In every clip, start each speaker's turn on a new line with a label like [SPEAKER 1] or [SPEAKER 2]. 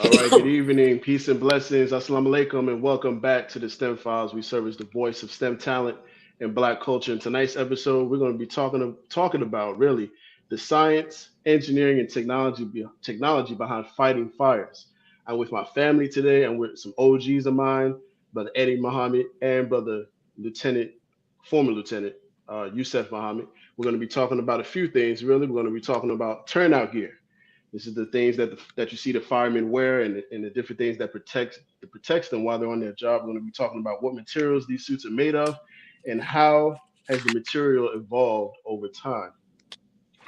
[SPEAKER 1] All right, good evening, peace and blessings. Assalamu alaikum, and welcome back to the STEM Files. We serve as the voice of STEM talent and Black culture. In tonight's episode, we're going to be talking about really the science, engineering, and technology behind fighting fires. I'm with my family today. I'm with some OGs of mine, brother Eddie Muhammad and brother Lieutenant, former Lieutenant Yusef Muhammad. We're going to be talking about a few things. Really, we're going to be talking about turnout gear. This is the things that you see the firemen wear and the different things that protects them while they're on their job. We're going to be talking about what materials these suits are made of and how has the material evolved over time.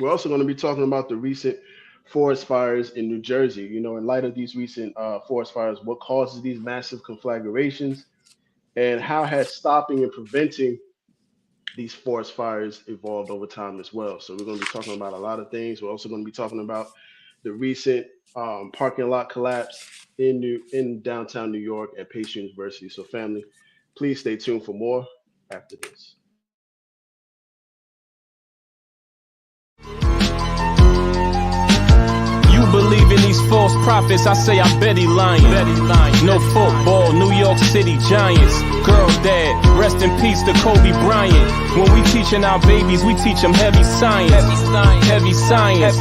[SPEAKER 1] We're also going to be talking about the recent forest fires in New Jersey. You know, in light of these recent forest fires, what causes these massive conflagrations and how has stopping and preventing these forest fires evolved over time as well. So we're going to be talking about a lot of things. We're also going to be talking about the recent parking lot collapse in downtown New York at Pace University. So family, please stay tuned for more after this.
[SPEAKER 2] You believe in these false prophets, I say I bet he lying. No football, New York City Giants. Girl dad, rest in peace to Kobe Bryant. When we teaching our babies, we teach them heavy science. Heavy science.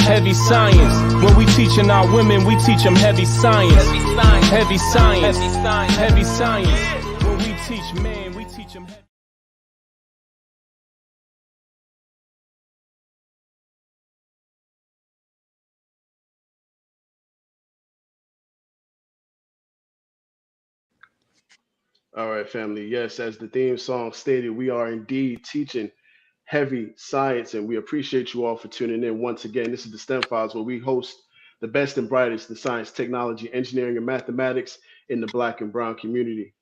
[SPEAKER 2] Heavy science. When we teaching our women, we teach them heavy science. Heavy science. Heavy science. When we teach men, we teach them heavy.
[SPEAKER 1] All right, family. Yes, as the theme song stated, we are indeed teaching heavy science, and we appreciate you all for tuning in once again. This is the STEM Files, where we host the best and brightest in science, technology, engineering, and mathematics in the Black and Brown community.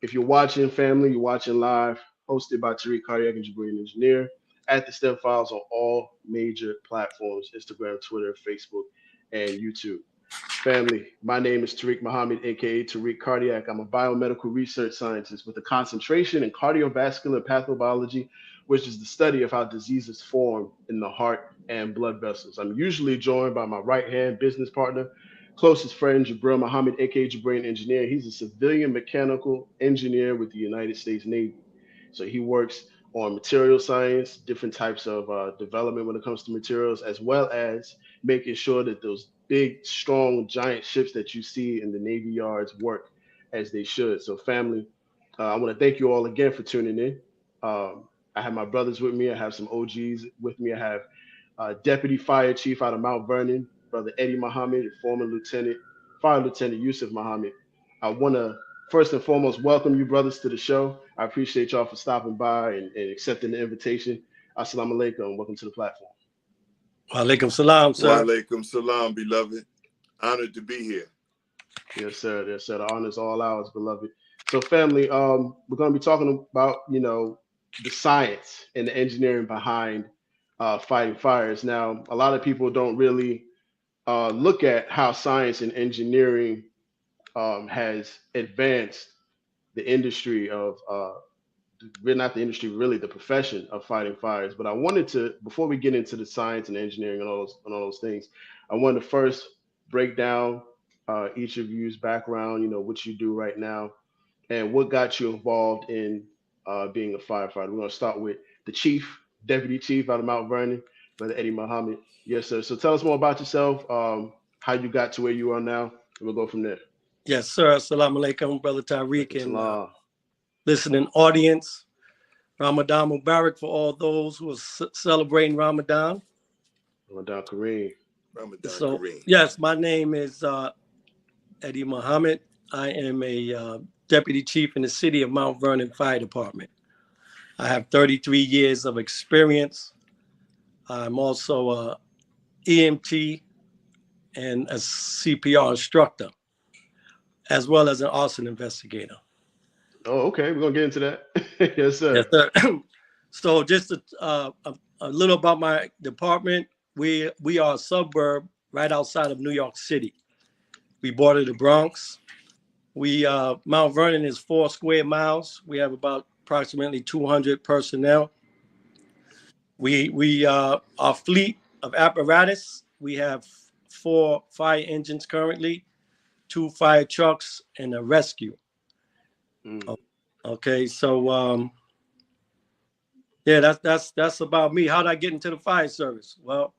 [SPEAKER 1] If you're watching, family, you're watching live, hosted by Tariq, cardiac and Jabril engineer, at the STEM Files on all major platforms: Instagram, Twitter, Facebook, and YouTube. Family, my name is Tariq Muhammad, aka Tariq Cardiac. I'm a biomedical research scientist with a concentration in cardiovascular pathobiology, which is the study of how diseases form in the heart and blood vessels. I'm usually joined by my right hand business partner, closest friend, Jabril Muhammad, aka Jabril Engineer. He's a civilian mechanical engineer with the United States Navy. So he works on material science, different types of development when it comes to materials, as well as making sure that those big, strong, giant ships that you see in the Navy yards work as they should. So, family, I want to thank you all again for tuning in. I have my brothers with me. I have some OGs with me. I have Deputy Fire Chief out of Mount Vernon, Brother Eddie Muhammad, and former Fire Lieutenant Yusef Muhammad. I want to first and foremost welcome you brothers to the show. I appreciate y'all for stopping by and accepting the invitation. Assalamu alaikum. Welcome to the platform.
[SPEAKER 3] Walaikum salam, sir.
[SPEAKER 4] Walaikum salam, beloved. Honored to be here.
[SPEAKER 1] Yes, sir. Yes, sir. The honor is all ours, beloved. So, family, we're going to be talking about, the science and the engineering behind fighting fires. Now, a lot of people don't really look at how science and engineering has advanced the industry of we're not the industry, really the profession of fighting fires. But I wanted to, before we get into the science and engineering and all those things, I wanted to first break down each of you's background, what you do right now, and what got you involved in being a firefighter. We're going to start with the chief, deputy chief out of Mount Vernon, Brother Eddie Muhammad. Yes, sir. So tell us more about yourself, how you got to where you are now, and we'll go from there.
[SPEAKER 3] Yes, sir. Assalamu alaikum, Brother Tariq, and
[SPEAKER 1] Salam.
[SPEAKER 3] listening audience. Ramadan Mubarak for all those who are celebrating Ramadan.
[SPEAKER 1] Ramadan Kareem.
[SPEAKER 4] Ramadan
[SPEAKER 3] So,
[SPEAKER 4] Kareem.
[SPEAKER 3] yes, my name is Eddie Muhammad. I am a deputy chief in the city of Mount Vernon Fire Department. I have 33 years of experience. I'm also a EMT and a CPR instructor, as well as an arson investigator.
[SPEAKER 1] Oh, okay. We're going to get into that. Yes, sir.
[SPEAKER 3] Yes, sir. So just a little about my department. We are a suburb right outside of New York City. We border the Bronx. Mount Vernon is 4 square miles. We have about approximately 200 personnel. Our fleet of apparatus, we have 4 fire engines currently, 2 fire trucks, and a rescue.
[SPEAKER 1] Mm.
[SPEAKER 3] Okay, so yeah, that's about me. How did I get into the fire service? Well,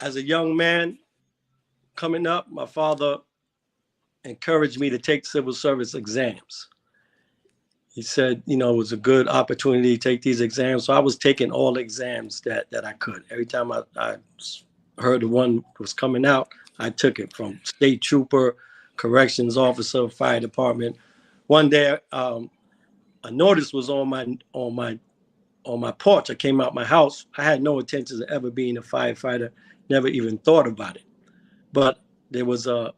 [SPEAKER 3] as a young man coming up, my father encouraged me to take civil service exams. He said, you know, it was a good opportunity to take these exams. So I was taking all the exams that I could. Every time I heard the one was coming out, I took it, from state trooper, corrections officer, fire department. One day, a notice was on my porch. I came out my house. I had no intentions of ever being a firefighter. Never even thought about it. But there was a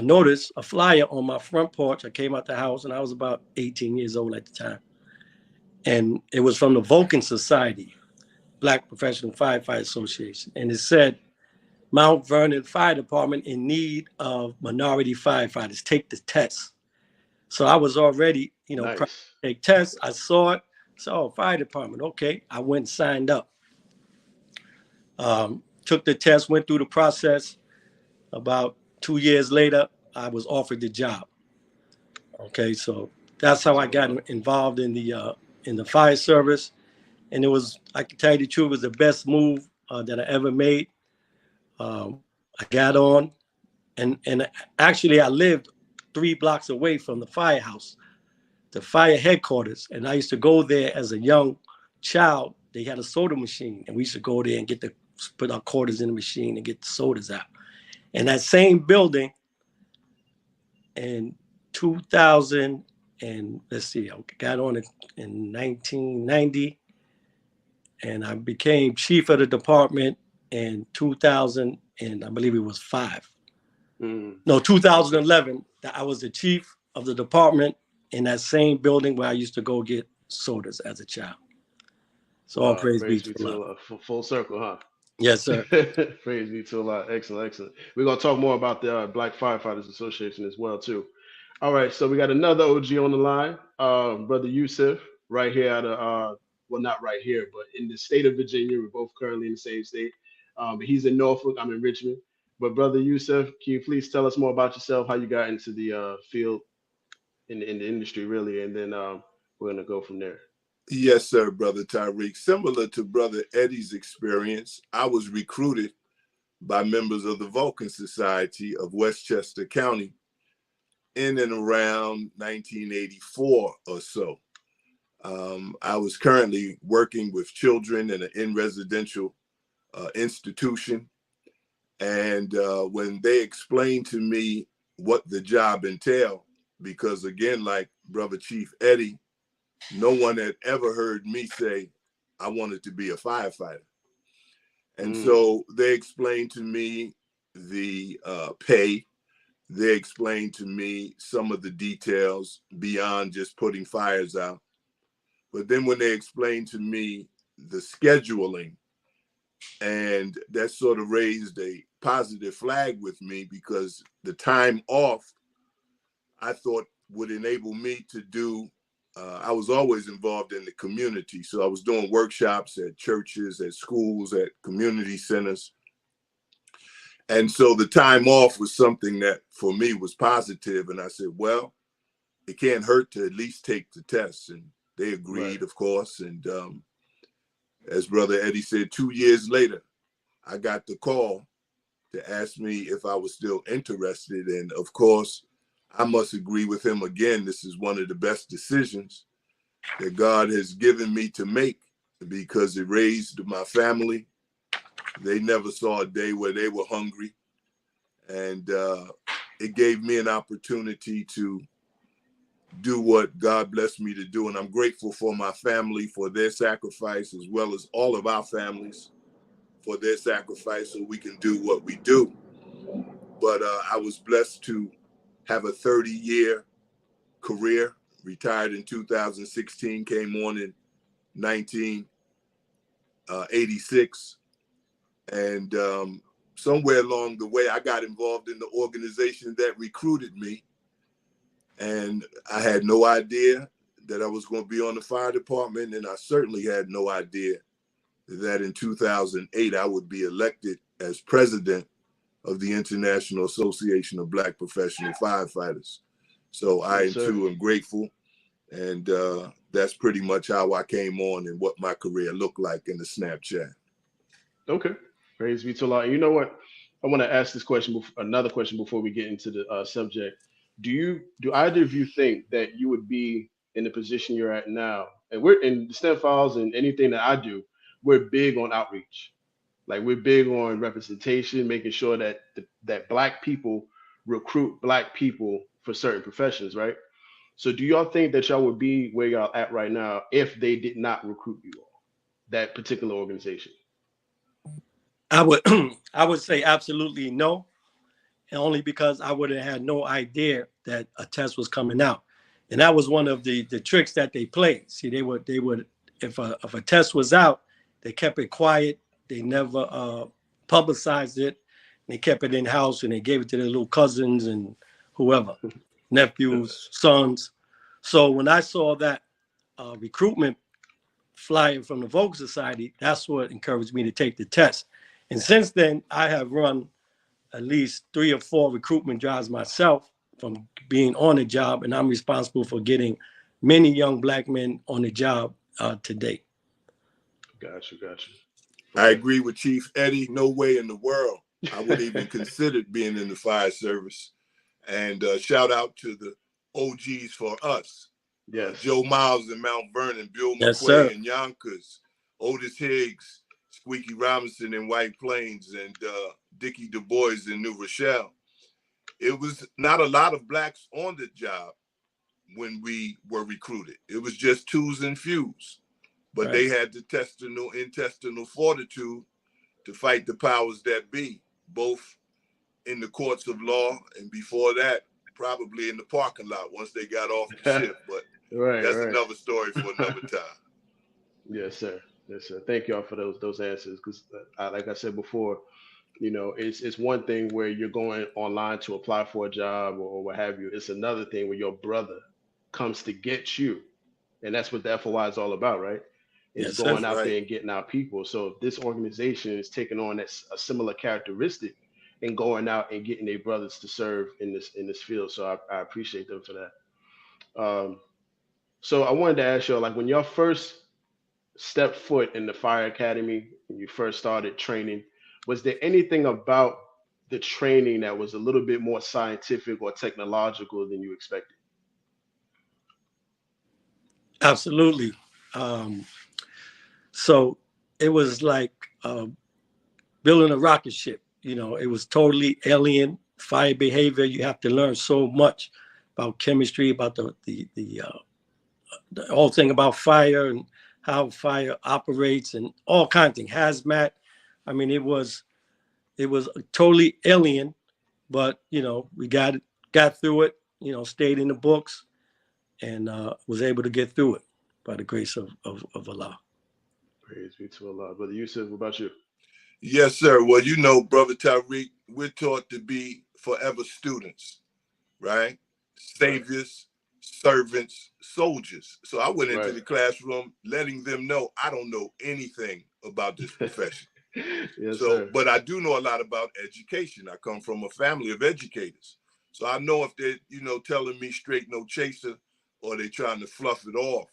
[SPEAKER 3] notice, a flyer on my front porch. I came out the house, and I was about 18 years old at the time. And it was from the Vulcan Society, Black Professional Firefighter Association. And it said, Mount Vernon Fire Department in need of minority firefighters. Take the test. So I was already, you know,
[SPEAKER 1] Nice.
[SPEAKER 3] take tests. I saw it. So, fire department. Okay. I went and signed up. Took the test, went through the process. About 2 years later, I was offered the job. Okay, so that's how I got involved in the fire service, and it was, I can tell you the truth, it was the best move that I ever made. I got on, and actually I lived 3 blocks away from the firehouse, the fire headquarters, and I used to go there as a young child. They had a soda machine, and we used to go there and put our quarters in the machine and get the sodas out. And that same building, in 2000, and let's see, I got on it in 1990, and I became chief of the department in 2000, and I believe it was 5.
[SPEAKER 1] Mm.
[SPEAKER 3] No, 2011, that I was the chief of the department in that same building where I used to go get sodas as a child. So all
[SPEAKER 1] Wow,
[SPEAKER 3] praise be
[SPEAKER 1] praise
[SPEAKER 3] to
[SPEAKER 1] be to
[SPEAKER 3] Allah.
[SPEAKER 1] Allah. Full circle, huh?
[SPEAKER 3] Yes, sir.
[SPEAKER 1] Praise be to Allah. Excellent, excellent. We're gonna talk more about the Black Firefighters Association as well too. All right, so we got another OG on the line, brother Yusef, right here out of well, not right here, but in the state of Virginia. We're both currently in the same state. He's in Norfolk. I'm in Richmond. But brother Yusef, can you please tell us more about yourself, how you got into the field in the industry, really, and then we're gonna go from there.
[SPEAKER 4] Yes, sir, Brother Tariq. Similar to Brother Eddie's experience, I was recruited by members of the Vulcan Society of Westchester County in and around 1984 or so. I was currently working with children in an in-residential institution. And when they explained to me what the job entailed, because again, like Brother Chief Eddie, no one had ever heard me say I wanted to be a firefighter. And so they explained to me the pay. They explained to me some of the details beyond just putting fires out. But then when they explained to me the scheduling, and that sort of raised a positive flag with me, because the time off, I thought, would enable me to do, I was always involved in the community. So I was doing workshops at churches, at schools, at community centers. And so the time off was something that for me was positive. And I said, well, it can't hurt to at least take the tests. And they agreed,
[SPEAKER 1] Right.
[SPEAKER 4] of course. And as Brother Eddie said, 2 years later, I got the call to ask me if I was still interested. And of course, I must agree with him again. This is one of the best decisions that God has given me to make, because it raised my family. They never saw a day where they were hungry. And it gave me an opportunity to do what God blessed me to do. And I'm grateful for my family, for their sacrifice, as well as all of our families for their sacrifice, so we can do what we do. But I was blessed to have a 30-year career, retired in 2016, came on in 1986. And somewhere along the way, I got involved in the organization that recruited me. And I had no idea that I was going to be on the fire department. And I certainly had no idea that in 2008 I would be elected as president of the International Association of Black Professional Firefighters. So I
[SPEAKER 1] Yes, sir.
[SPEAKER 4] too am grateful, and that's pretty much how I came on and what my career looked like in the Snapchat.
[SPEAKER 1] Okay. Praise be to Allah. And you know what? I want to ask this question, another question before we get into the subject. Do either of you think that you would be in the position you're at now? And we're in the STEM files and anything that I do, we're big on outreach. Like we're big on representation, making sure that that black people recruit black people for certain professions, right? So do y'all think that y'all would be where y'all at right now if they did not recruit you all, that particular organization?
[SPEAKER 3] I would I would say absolutely no, and only because I would have had no idea that a test was coming out, and that was one of the tricks that they played. See, they would if a test was out, they kept it quiet. They never publicized it. They kept it in house and they gave it to their little cousins and whoever, nephews, sons. So when I saw that recruitment flyer from the Vogue Society, that's what encouraged me to take the test. And since then, I have run at least 3 or 4 recruitment drives myself from being on the job, and I'm responsible for getting many young black men on the job today.
[SPEAKER 1] Got you, got you.
[SPEAKER 4] I
[SPEAKER 1] Okay.
[SPEAKER 4] agree with Chief Eddie. No way in the world I would even consider being in the fire service. And shout out to the OGs for us.
[SPEAKER 1] Yes.
[SPEAKER 4] Joe Miles in Mount Vernon, Bill
[SPEAKER 3] Yes,
[SPEAKER 4] McQuay
[SPEAKER 3] sir.
[SPEAKER 4] in Yonkers, Otis Higgs, Squeaky Robinson in White Plains, and Dickie Du Bois in New Rochelle. It was not a lot of blacks on the job when we were recruited. It was just twos and fews. But
[SPEAKER 3] Right.
[SPEAKER 4] they had the intestinal fortitude to fight the powers that be, both in the courts of law and before that, probably in the parking lot once they got off the ship. But
[SPEAKER 1] Right,
[SPEAKER 4] that's
[SPEAKER 1] right.
[SPEAKER 4] another story for another time.
[SPEAKER 1] Yes, sir. Yes, sir. Thank y'all for those answers. Because, like I said before, it's one thing where you're going online to apply for a job or what have you. It's another thing where your brother comes to get you, and that's what the FOI is all about, right? It's
[SPEAKER 3] Yes, sir.
[SPEAKER 1] going
[SPEAKER 4] That's
[SPEAKER 1] out
[SPEAKER 4] right.
[SPEAKER 1] there and getting out people. So if this organization is taking on a similar characteristic and going out and getting their brothers to serve in this field. So I appreciate them for that. So I wanted to ask y'all, like when y'all first stepped foot in the fire academy and you first started training, was there anything about the training that was a little bit more scientific or technological than you expected?
[SPEAKER 3] Absolutely. So it was like building a rocket ship. It was totally alien fire behavior. You have to learn so much about chemistry, about the whole thing about fire and how fire operates and all kinds of things. Hazmat. I mean, it was totally alien, but we got through it. Stayed in the books and was able to get through it by the grace of Allah.
[SPEAKER 1] Praise be to Allah. Brother Yusuf, what about you?
[SPEAKER 4] Yes, sir. Well, Brother Tariq, we're taught to be forever students, right?
[SPEAKER 1] Right,
[SPEAKER 4] Saviors, servants, soldiers. So I went into
[SPEAKER 1] right.
[SPEAKER 4] the classroom letting them know I don't know anything about this profession.
[SPEAKER 1] Yes,
[SPEAKER 4] So,
[SPEAKER 1] sir.
[SPEAKER 4] but I do know a lot about education. I come from a family of educators. So I know if they're, telling me straight no chaser or they're trying to fluff it off.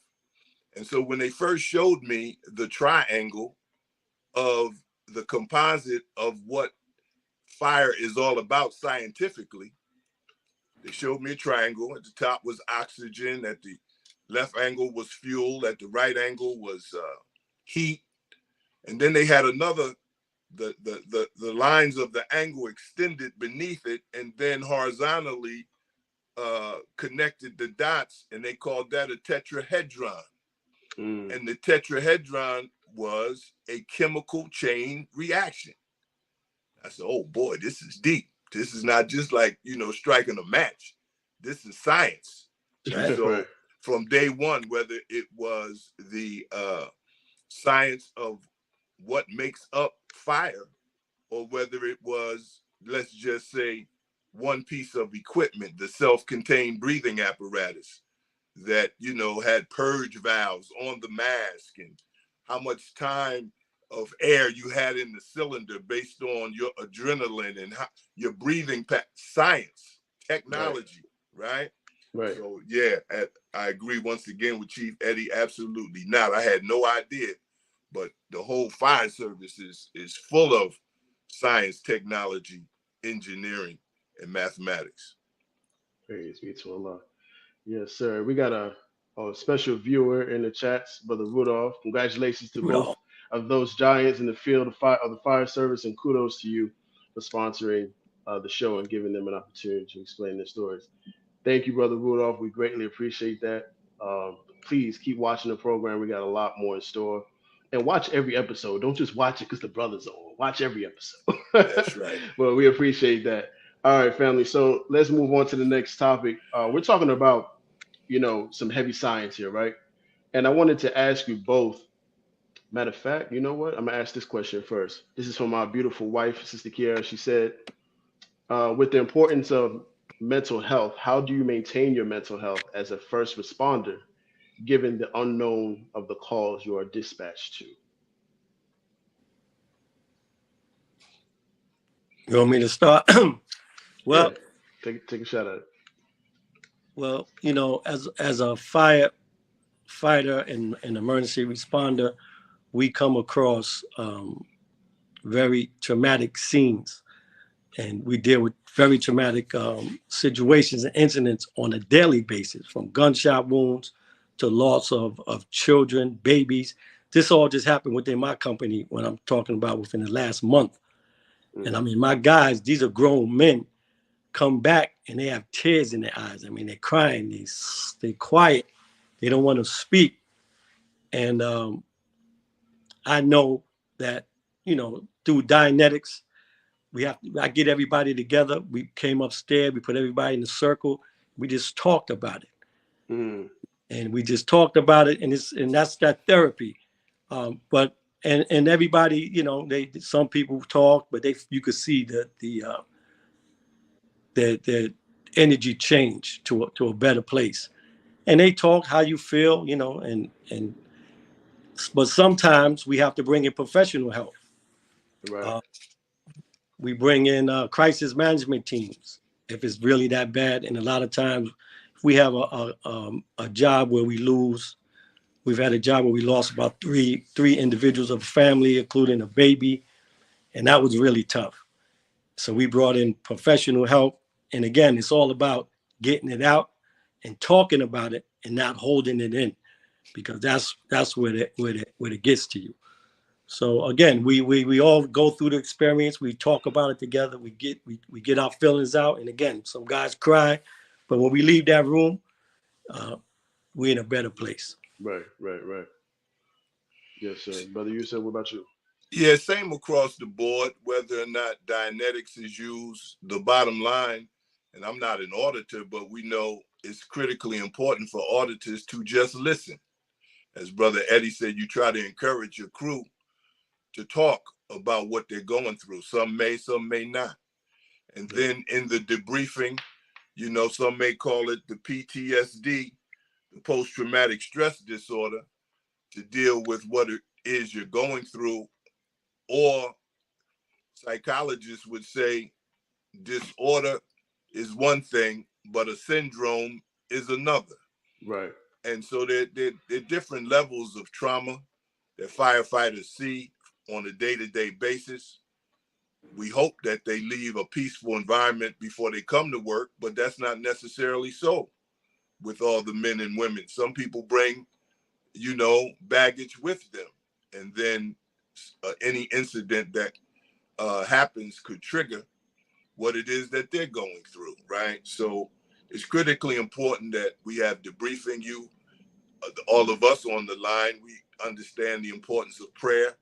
[SPEAKER 4] And so when they first showed me the triangle of the composite of what fire is all about scientifically, they showed me a triangle. At the top was oxygen, at the left angle was fuel, at the right angle was heat. And then they had another, the lines of the angle extended beneath it and then horizontally connected the dots, and they called that a tetrahedron.
[SPEAKER 1] Mm.
[SPEAKER 4] And the tetrahedron was a chemical chain reaction. I said, oh boy, this is deep. This is not just like, striking a match. This is science. And
[SPEAKER 3] Right.
[SPEAKER 1] Right.
[SPEAKER 4] so from day one, whether it was the science of what makes up fire, or whether it was, let's just say, one piece of equipment, the self-contained breathing apparatus that, had purge valves on the mask, and how much time of air you had in the cylinder based on your adrenaline and how, your breathing science, technology, right?
[SPEAKER 1] Right.
[SPEAKER 4] So yeah, I agree once again with Chief Eddie. Absolutely not. I had no idea, but the whole fire service is full of science, technology, engineering, and mathematics.
[SPEAKER 1] Praise be to Allah. Yes, sir. We got a special viewer in the chats, Brother Rudolph. Congratulations to both
[SPEAKER 3] No.
[SPEAKER 1] of those giants in the field of the fire service, and kudos to you for sponsoring the show and giving them an opportunity to explain their stories. Thank you, Brother Rudolph. We greatly appreciate that. Please keep watching the program. We got a lot more in store. And watch every episode. Don't just watch it because the brother's on. Watch every episode.
[SPEAKER 4] That's right.
[SPEAKER 1] Well, we appreciate that. All right, family. So let's move on to the next topic. We're talking about, some heavy science here, right? And I wanted to ask you both. Matter of fact, you know what? I'm gonna ask this question first. This is from my beautiful wife, Sister Kiara. She said, with the importance of mental health, how do you maintain your mental health as a first responder, given the unknown of the calls you are dispatched to?
[SPEAKER 3] You want me to start?
[SPEAKER 1] Yeah,
[SPEAKER 3] Well,
[SPEAKER 1] take a shot at it.
[SPEAKER 3] well, as a firefighter and an emergency responder, we come across very traumatic scenes, and we deal with very traumatic situations and incidents on a daily basis, from gunshot wounds to loss of children, babies. This all just happened within my company when I'm talking about within the last month. And I
[SPEAKER 1] Mm,
[SPEAKER 3] mean, my guys, these are grown men, come back and they have tears in their eyes. I mean, they're crying, they quiet, they don't want to speak. And I know that, through Dianetics, I get everybody together. We came upstairs, we put everybody in a circle, we just talked about it.
[SPEAKER 1] mm,
[SPEAKER 3] And we just talked about it, and that's that therapy. But and everybody, they some people talk, but you could see the energy change to a better place. And they talk how you feel, and but sometimes we have to bring in professional help.
[SPEAKER 1] right,
[SPEAKER 3] Uh, we bring in crisis management teams if it's really that bad. And a lot of times, if we have a job where we lose. We've had a job where we lost about three individuals of a family, including a baby, and that was really tough. So we brought in professional help, and again, it's all about getting it out and talking about it and not holding it in, because that's where it gets to you. So again, we all go through the experience. We talk about it together. We get our feelings out, and again, some guys cry, but when we leave that room, uh, we're in a better place.
[SPEAKER 1] right. Yes, sir. Brother Yusef, what about you?
[SPEAKER 4] Yeah, same across the board, whether or not Dianetics is used. The bottom line, and I'm not an auditor, but we know it's critically important for auditors to just listen. As Brother Eddie said, you try to encourage your crew to talk about what they're going through. Some may not. And
[SPEAKER 1] Yeah,
[SPEAKER 4] then in the debriefing, some may call it the PTSD, the post-traumatic stress disorder, to deal with what it is you're going through. Or psychologists would say disorder is one thing, but a syndrome is another.
[SPEAKER 1] right,
[SPEAKER 4] And so there are different levels of trauma that firefighters see on a day-to-day basis. We hope that they leave a peaceful environment before they come to work, but that's not necessarily so with all the men and women. Some people bring, baggage with them. And then any incident that happens could trigger what it is that they're going through, right? So it's critically important that we have debriefing you. All of us on the line, we understand the importance of prayer.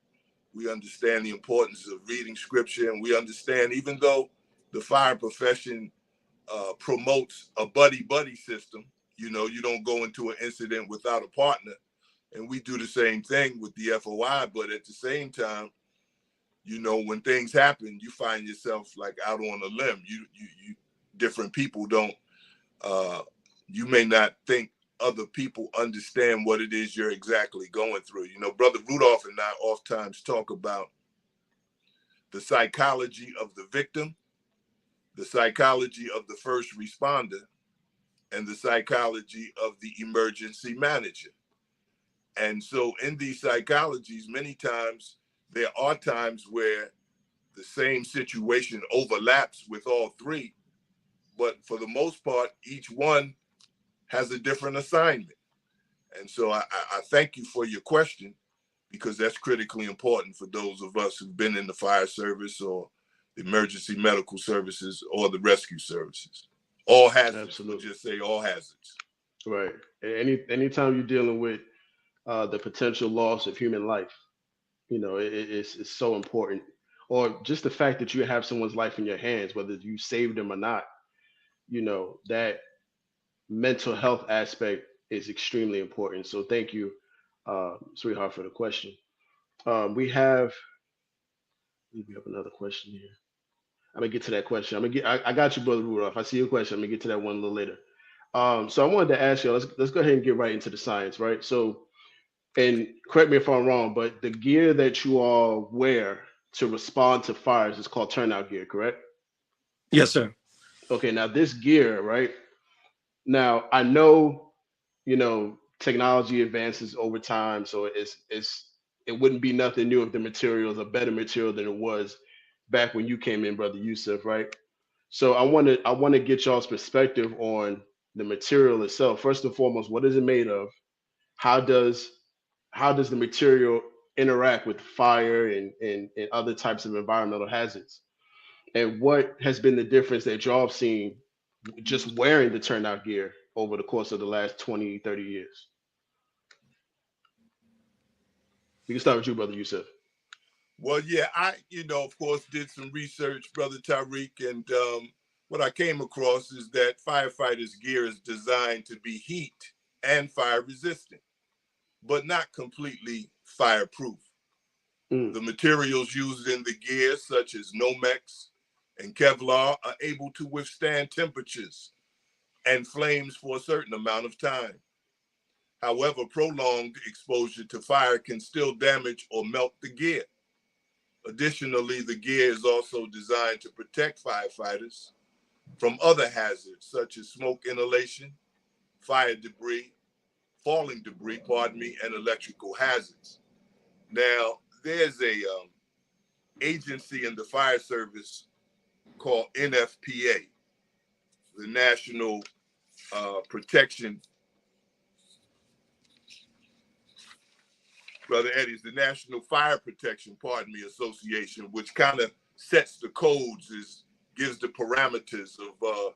[SPEAKER 4] We understand the importance of reading scripture, and we understand, even though the fire profession promotes a buddy system, you don't go into an incident without a partner. And we do the same thing with the FOI, but at the same time, when things happen, you find yourself like out on a limb. You different people don't, you may not think other people understand what it is you're exactly going through. You know, Brother Rudolph and I oftentimes talk about the psychology of the victim, the psychology of the first responder, and the psychology of the emergency manager. And so in these psychologies, many times there are times where the same situation overlaps with all three, but for the most part, each one has a different assignment. And so I thank you for your question, because that's critically important for those of us who've been in the fire service or the emergency medical services or the rescue services. All hazards, absolutely. We'll just say all hazards.
[SPEAKER 1] Right. Anytime you're dealing with the potential loss of human life, you know, it's so important. Or just the fact that you have someone's life in your hands, whether you saved them or not, you know, that mental health aspect is extremely important. So thank you, sweetheart, for the question. We have another question here. I'm gonna get to that question. I got you, brother Rudolph. I see your question. I'm gonna get to that one a little later. So I wanted to ask you. Let's go ahead and get right into the science, right? So, and correct me if I'm wrong, but the gear that you all wear to respond to fires is called turnout gear, correct?
[SPEAKER 3] Yes, sir.
[SPEAKER 1] Okay. Now this gear, right? Now I know, you know, technology advances over time, so it wouldn't be nothing new if the material is a better material than it was back when you came in, brother Yusef, right? So I want to get y'all's perspective on the material itself. First and foremost, what is it made of? How does the material interact with fire and other types of environmental hazards? And what has been the difference that y'all have seen just wearing the turnout gear over the course of the last 20, 30 years? We can start with you, brother Yusef.
[SPEAKER 4] Well, yeah, of course, did some research, brother Tariq, and what I came across is that firefighters' gear is designed to be heat and fire resistant, but not completely fireproof. The materials used in the gear, such as Nomex and Kevlar, are able to withstand temperatures and flames for a certain amount of time. However, prolonged exposure to fire can still damage or melt the gear. Additionally, the gear is also designed to protect firefighters from other hazards, such as smoke inhalation, fire debris, falling debris, and electrical hazards. Now, there's a agency in the fire service called NFPA, the National Protection, Brother Eddie's the National Fire Protection, Association, which kind of sets the codes, gives the parameters of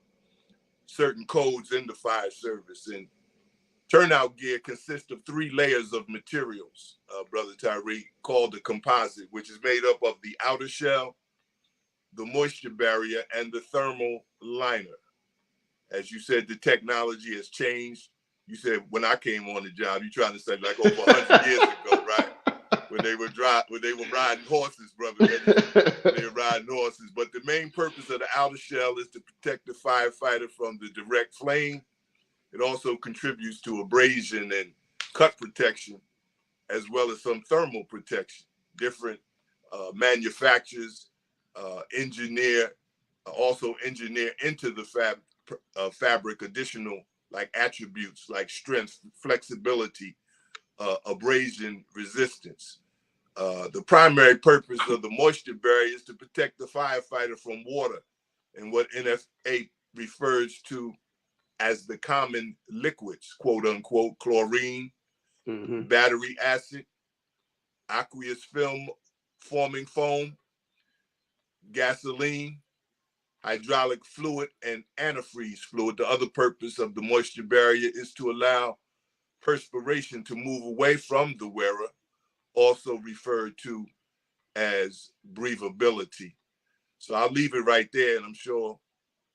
[SPEAKER 4] certain codes in the fire service. And turnout gear consists of 3 layers of materials, Brother Tariq, called the composite, which is made up of the outer shell, the moisture barrier, and the thermal liner. As you said, the technology has changed. You said when I came on the job, you're trying to say like over 100 years ago, right? When they were riding horses, brother. They were riding horses. But the main purpose of the outer shell is to protect the firefighter from the direct flame. It also contributes to abrasion and cut protection, as well as some thermal protection. Different manufacturers engineer into the fabric additional like attributes like strength, flexibility, abrasion resistance. The primary purpose of the moisture barrier is to protect the firefighter from water and what NFA refers to as the common liquids, quote unquote, chlorine, battery acid, aqueous film forming foam, gasoline, hydraulic fluid, and antifreeze fluid. The other purpose of the moisture barrier is to allow perspiration to move away from the wearer, also referred to as breathability. So I'll leave it right there, and I'm sure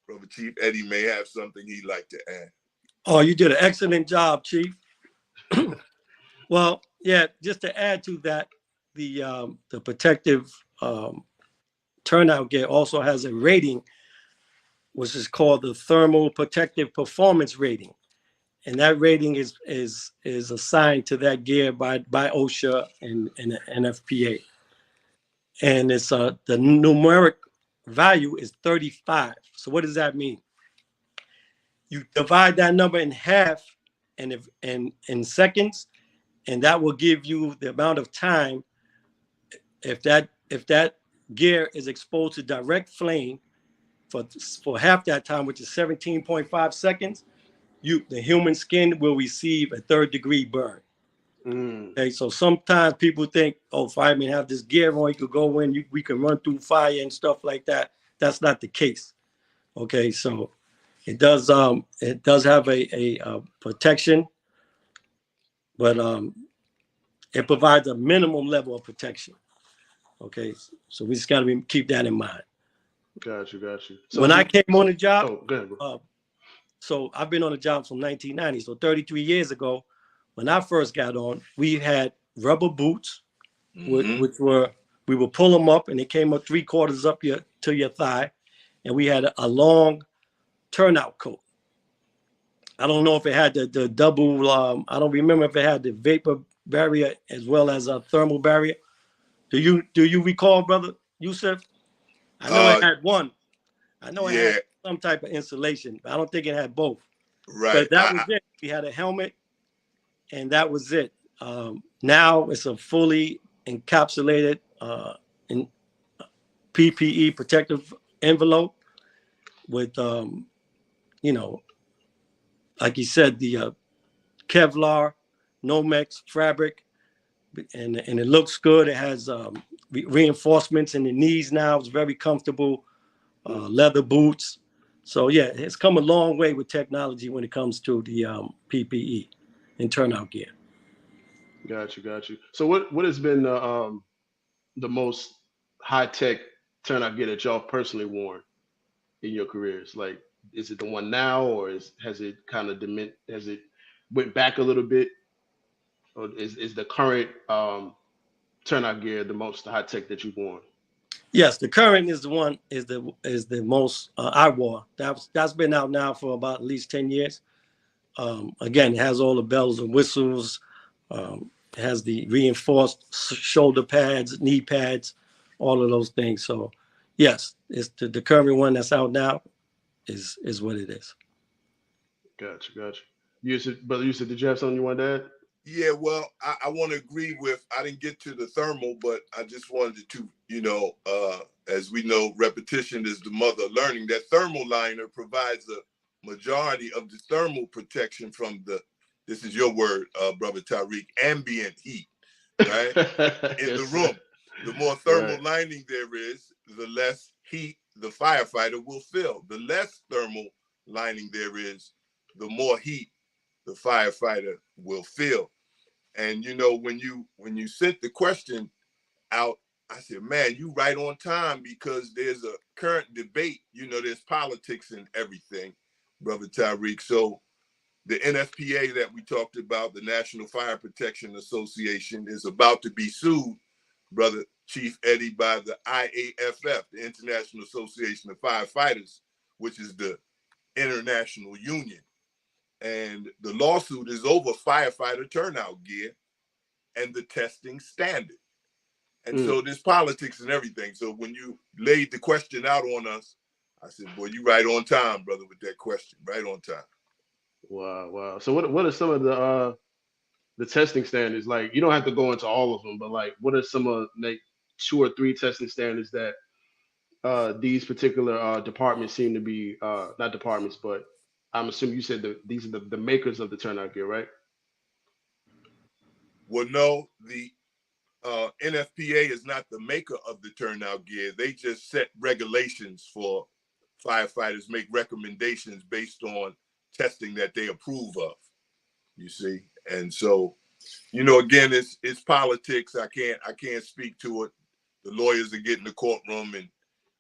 [SPEAKER 4] Brother Chief Eddie may have something he'd like to add.
[SPEAKER 3] Oh, you did an excellent job, Chief. Well, yeah, just to add to that, the protective turnout gear also has a rating, which is called the Thermal Protective Performance Rating. and that rating is assigned to that gear by OSHA and the NFPA, and it's the numeric value is 35. So what does that mean? You divide that number in half, and if in seconds, and that will give you the amount of time if that gear is exposed to direct flame for half that time, which is 17.5 seconds. The human skin will receive a 3rd-degree burn. Okay, so sometimes people think, oh, firemen have this gear on, you could go in, we can run through fire and stuff like that. That's not the case. Okay, so it does have a protection, but it provides a minimum level of protection. Okay, so we just got to keep that in mind.
[SPEAKER 1] Got you. So
[SPEAKER 3] when I came on the job,
[SPEAKER 1] go ahead, bro.
[SPEAKER 3] So I've been on the job from 1990. So 33 years ago, when I first got on, we had rubber boots, which we would pull them up, and they came up 3/4 up to your thigh, and we had a long turnout coat. I don't know if it had the double. I don't remember if it had the vapor barrier as well as a thermal barrier. Do you recall, brother Yusef? I know it had one. I know it had some type of insulation, but I don't think it had both.
[SPEAKER 4] Right.
[SPEAKER 3] But that was it. We had a helmet, and that was it. Now it's a fully encapsulated in PPE protective envelope with, like you said, the Kevlar, Nomex fabric, and it looks good. It has reinforcements in the knees now. It's very comfortable. Leather boots. So yeah, it's come a long way with technology when it comes to the PPE and turnout gear.
[SPEAKER 1] Got you. So what has been the most high tech turnout gear that y'all personally worn in your careers? Like, is it the one now, or has it kind of has it went back a little bit, or is the current turnout gear the most high tech that you've worn?
[SPEAKER 3] Yes, the current is the most I wore. That's been out now for about at least 10 years. Again, it has all the bells and whistles. It has the reinforced shoulder pads, knee pads, all of those things. So yes, it's the current one that's out now is what it is.
[SPEAKER 1] Gotcha. Brother Yusef, did you have something you wanted to add?
[SPEAKER 4] Yeah, well, I want to agree with, I didn't get to the thermal, but I just wanted to, as we know, repetition is the mother of learning. That thermal liner provides a majority of the thermal protection from this is your word, Brother Tariq, ambient heat, right? In the room. The more thermal lining there is, the less heat the firefighter will feel. The less thermal lining there is, the more heat the firefighter will feel. And when you sent the question out, I said, man, you right on time, because there's a current debate. There's politics and everything, Brother Tariq. So the NFPA that we talked about, the National Fire Protection Association, is about to be sued, Brother Chief Eddie, by the IAFF, the International Association of Firefighters, which is the international union. And the lawsuit is over firefighter turnout gear and the testing standard. And so there's politics and everything. So when you laid the question out on us, I said, boy, you right on time, brother, with that question. Right on time.
[SPEAKER 1] Wow. So what are some of the testing standards? Like, you don't have to go into all of them, but like, what are some of like 2 or 3 testing standards that these particular departments seem to be not departments, but I'm assuming you said these are the makers of the turnout gear, right?
[SPEAKER 4] Well, no, the NFPA is not the maker of the turnout gear. They just set regulations for firefighters, make recommendations based on testing that they approve of, you see. And so, again, it's politics. I can't speak to it. The lawyers are getting in the courtroom and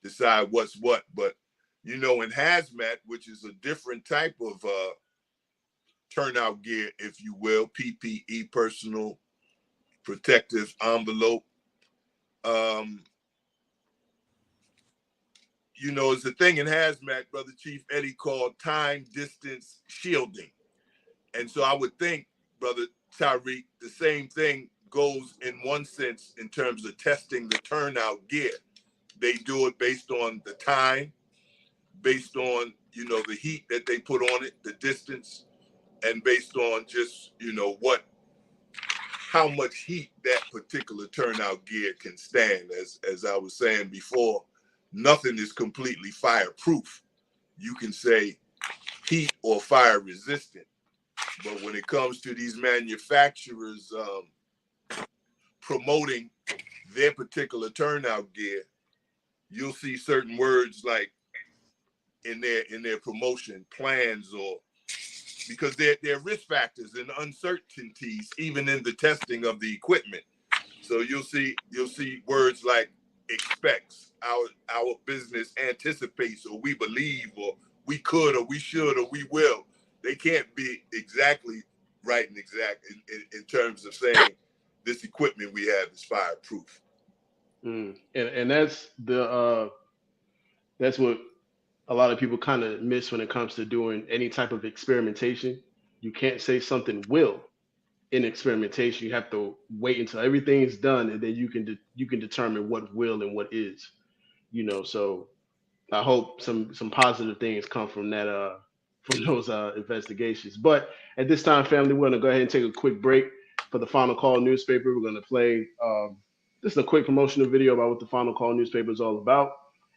[SPEAKER 4] decide what's what. But, in hazmat, which is a different type of turnout gear, if you will, PPE, personal protective envelope. It's a thing in hazmat, Brother Chief Eddie, called time distance shielding. And so I would think, Brother Tariq, the same thing goes in one sense in terms of testing the turnout gear. They do it based on the time, based on, the heat that they put on it, the distance, and based on just, how much heat that particular turnout gear can stand. As I was saying before, nothing is completely fireproof. You can say heat or fire resistant, but when it comes to these manufacturers promoting their particular turnout gear, you'll see certain words like in their promotion plans, or because there are risk factors and uncertainties even in the testing of the equipment. So you'll see words like expects, our business anticipates, or we believe, or we could, or we should, or we will. They can't be exactly right and exact in terms of saying this equipment we have is fireproof.
[SPEAKER 1] And that's what a lot of people kind of miss when it comes to doing any type of experimentation. You can't say something will in experimentation. You have to wait until everything is done, and then you can determine what will and what is. So I hope some positive things come from that from those investigations. But at this time, family, we're gonna go ahead and take a quick break for the Final Call newspaper. We're gonna play just a quick promotional video about what the Final Call newspaper is all about,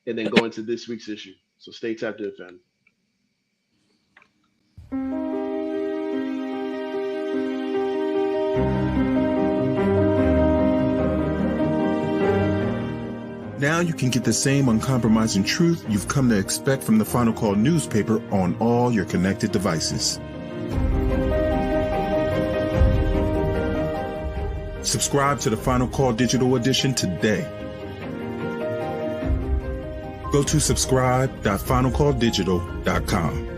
[SPEAKER 1] and then go into this week's issue. So stay tapped in, family.
[SPEAKER 5] Now you can get the same uncompromising truth you've come to expect from the Final Call newspaper on all your connected devices. Subscribe to the Final Call digital edition today. Go to subscribe.finalcalldigital.com.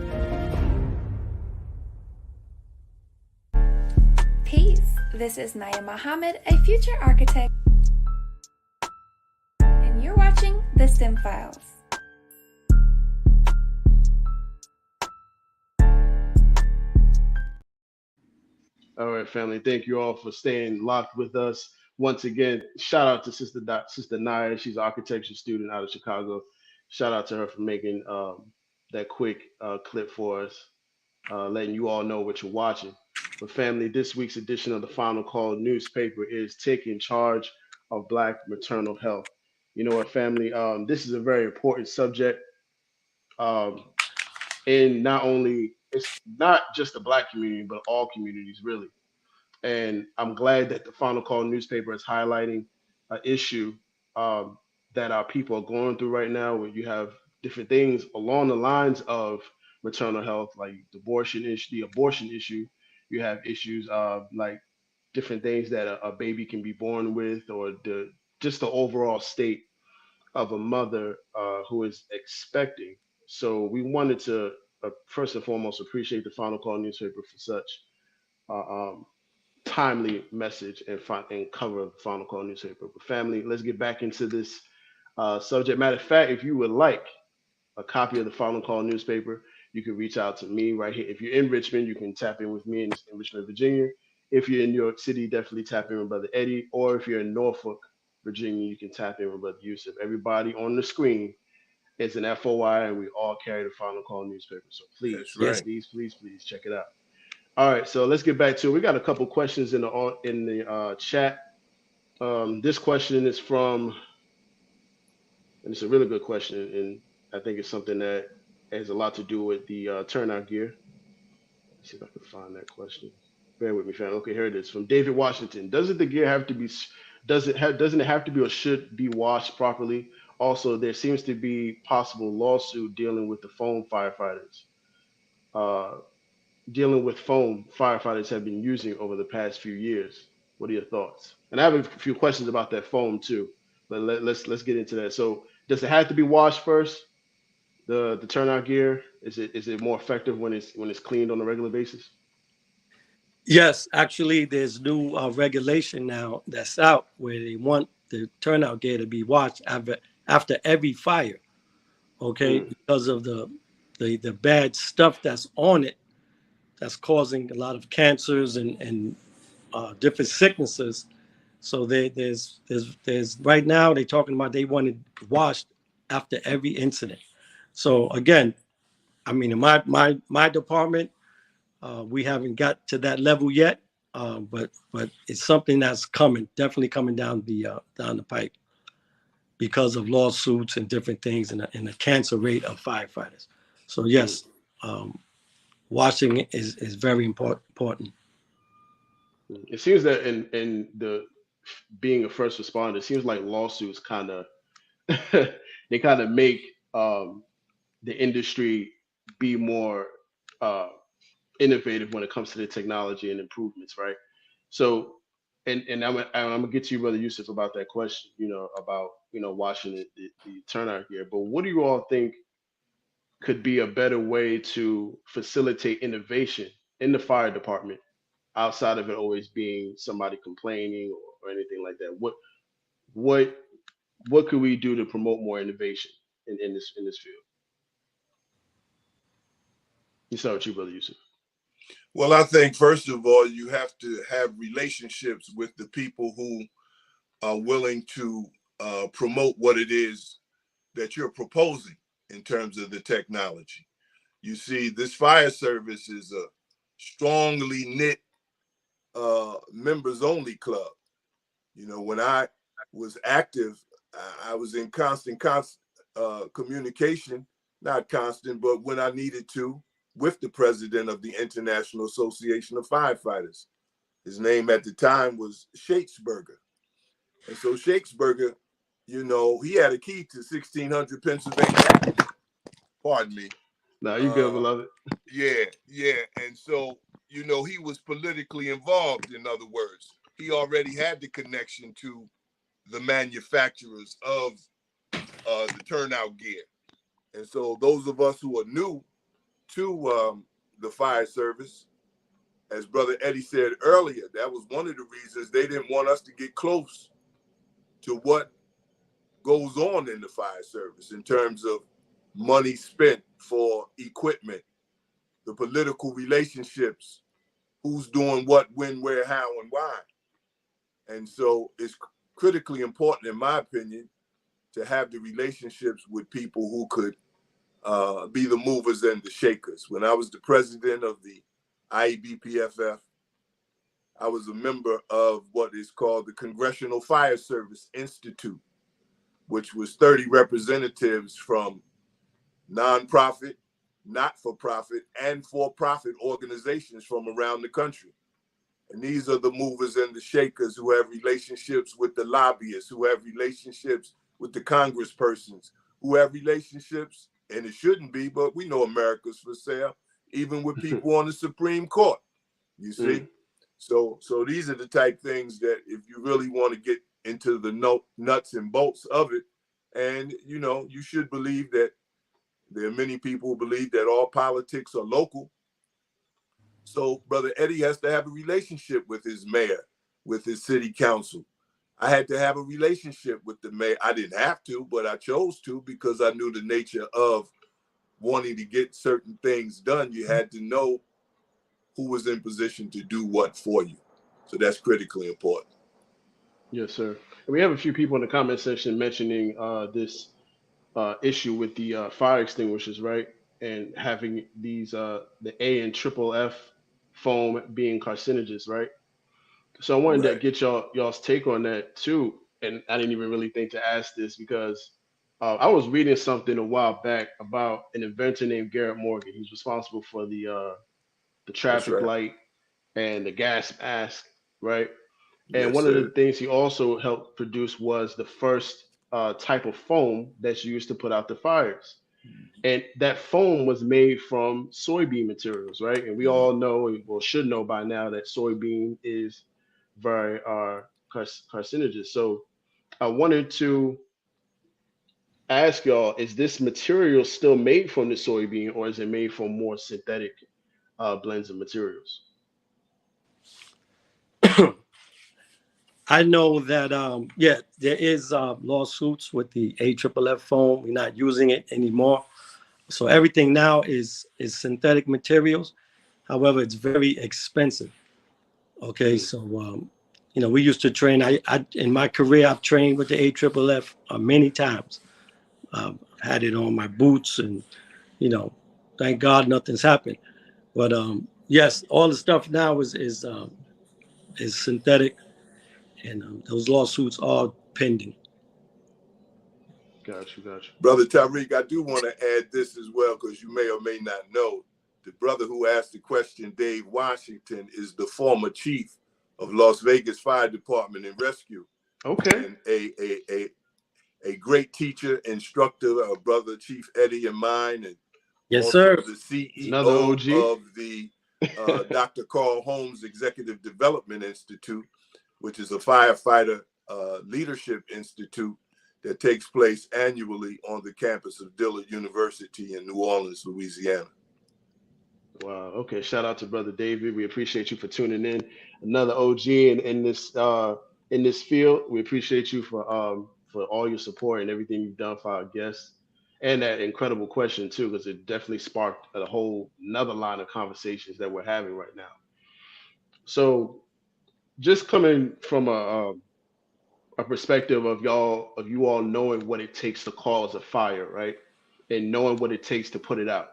[SPEAKER 6] Peace. This is Yusef Muhammad, a future architect, and you're watching The STEM Files.
[SPEAKER 1] All right, family. Thank you all for staying locked with us. Once again, shout out to Sister Naya. She's an architecture student out of Chicago. Shout out to her for making that quick clip for us, letting you all know what you're watching. But family, this week's edition of the Final Call newspaper is taking charge of Black maternal health. You know what, family? This is a very important subject. And it's not just the Black community, but all communities, really. And I'm glad that the Final Call newspaper is highlighting an issue that our people are going through right now, where you have different things along the lines of maternal health, like the abortion issue. You have issues like different things that a baby can be born with, or just the overall state of a mother who is expecting. So we wanted to first and foremost appreciate the Final Call newspaper for such timely message and cover of the Final Call newspaper. But family, let's get back into this subject. Matter of fact, if you would like a copy of the Final Call newspaper, you can reach out to me right here. If you're in Richmond, you can tap in with me in Richmond, Virginia. If you're in New York City, definitely tap in with Brother Eddie. Or if you're in Norfolk, Virginia, you can tap in with Brother Yusef. Everybody on the screen is an FOI, and we all carry the Final Call newspaper. So please,
[SPEAKER 4] right.
[SPEAKER 1] please check it out. All right, so let's get back to it. We got a couple questions in the chat. This question is from, and it's a really good question, and I think it's something that has a lot to do with the turnout gear. Let's see if I can find that question. Bear with me, fam. Okay, here it is from David Washington. Doesn't the gear have to be? Doesn't it have to be or should be washed properly? Also, there seems to be possible lawsuit dealing with the foam firefighters. Dealing with foam firefighters have been using over the past few years. What are your thoughts? And I have a few questions about that foam too, but let's get into that. So, does it have to be washed first? The turnout gear, is it more effective when it's cleaned on a regular basis?
[SPEAKER 3] Yes, actually, there's new regulation now that's out where they want the turnout gear to be washed after every fire. Okay, because of the bad stuff that's on it. that's causing a lot of cancers and different sicknesses. So there's right now they're talking about they want it washed after every incident. So again, I mean, in my department, we haven't got to that level yet, but it's something that's coming, definitely coming down the pipe because of lawsuits and different things and the cancer rate of firefighters. So
[SPEAKER 1] Mm.
[SPEAKER 3] yes, washing is very important.
[SPEAKER 1] It seems that in the being a first responder, it seems like lawsuits kind of they kind of make um, the industry be more uh, innovative when it comes to the technology and improvements, right? So, and I'm gonna get to you, brother Yusuf, about that question, about watching the turnout here. But what do you all think could be a better way to facilitate innovation in the fire department outside of it always being somebody complaining or anything like that? What what could we do to promote more innovation in this field? You start with you, brother Yusuf.
[SPEAKER 4] Well, I think first of all, you have to have relationships with the people who are willing to promote what it is that you're proposing in terms of the technology. You see, this fire service is a strongly knit members only club. When I was active, I was in constant communication, not constant, but when I needed to, with the president of the International Association of Firefighters. His name at the time was Shakesburger. And so Shakesburger, he had a key to 1600 Pennsylvania. Pardon me.
[SPEAKER 1] No, you good, beloved.
[SPEAKER 4] Yeah. And so, he was politically involved, in other words. He already had the connection to the manufacturers of the turnout gear. And so those of us who are new to the fire service, as Brother Eddie said earlier, that was one of the reasons they didn't want us to get close to what goes on in the fire service in terms of money spent for equipment, the political relationships, who's doing what, when, where, how, and why. And so it's critically important, in my opinion, to have the relationships with people who could be the movers and the shakers. When I was the president of the IEBPFF, I was a member of what is called the Congressional Fire Service Institute, which was 30 representatives from nonprofit, not-for-profit, and for-profit organizations from around the country. And these are the movers and the shakers who have relationships with the lobbyists, who have relationships with the congresspersons, who have relationships, and it shouldn't be, but we know America's for sale, even with people on the Supreme Court, you see? So these are the type things that if you really want to get into the nuts and bolts of it, and, you should believe that there are many people who believe that all politics are local. So Brother Eddie has to have a relationship with his mayor, with his city council. I had to have a relationship with the mayor. I didn't have to, but I chose to because I knew the nature of wanting to get certain things done. You had to know who was in position to do what for you. So that's critically important.
[SPEAKER 1] Yes, sir. And we have a few people in the comment section mentioning this issue with the fire extinguishers, right? And having these the A and triple F foam being carcinogens, right? So I wanted to
[SPEAKER 4] Right.
[SPEAKER 1] get y'all's take on that too. And I didn't even really think to ask this because I was reading something a while back about an inventor named Garrett Morgan. He's responsible for the
[SPEAKER 4] That's
[SPEAKER 1] traffic
[SPEAKER 4] right.
[SPEAKER 1] light and the gas mask, right? And
[SPEAKER 4] Yes,
[SPEAKER 1] one of the
[SPEAKER 4] sir.
[SPEAKER 1] things he also helped produce was the first type of foam that's used to put out the fires. And that foam was made from soybean materials, right? And we all know, well, should know by now that soybean is very carcinogen. So I wanted to ask y'all, is this material still made from the soybean or is it made from more synthetic blends of materials?
[SPEAKER 3] I know that there is lawsuits with the AFFF foam. We're not using it anymore. So everything now is synthetic materials. However, it's very expensive. Okay, so we used to train. I in my career, I've trained with the AFFF many times. Had it on my boots, and thank God nothing's happened. But yes, all the stuff now is synthetic, and those lawsuits are pending.
[SPEAKER 1] Got you.
[SPEAKER 4] Brother Tariq, I do want to add this as well, because you may or may not know, the brother who asked the question, Dave Washington, is the former chief of Las Vegas Fire Department and Rescue.
[SPEAKER 1] Okay.
[SPEAKER 4] And a great teacher, instructor, brother Chief Eddie and mine, and
[SPEAKER 3] Yes,
[SPEAKER 4] also
[SPEAKER 3] sir.
[SPEAKER 4] the CEO
[SPEAKER 1] Another OG
[SPEAKER 4] of the Dr. Carl Holmes Executive Development Institute, which is a firefighter leadership institute that takes place annually on the campus of Dillard University in New Orleans, Louisiana.
[SPEAKER 1] Wow. Okay. Shout out to Brother David. We appreciate you for tuning in. Another OG in this field. We appreciate you for all your support and everything you've done for our guests, and that incredible question too, because it definitely sparked a whole another line of conversations that we're having right now. So, just coming from a perspective of you all knowing what it takes to cause a fire, right, and knowing what it takes to put it out.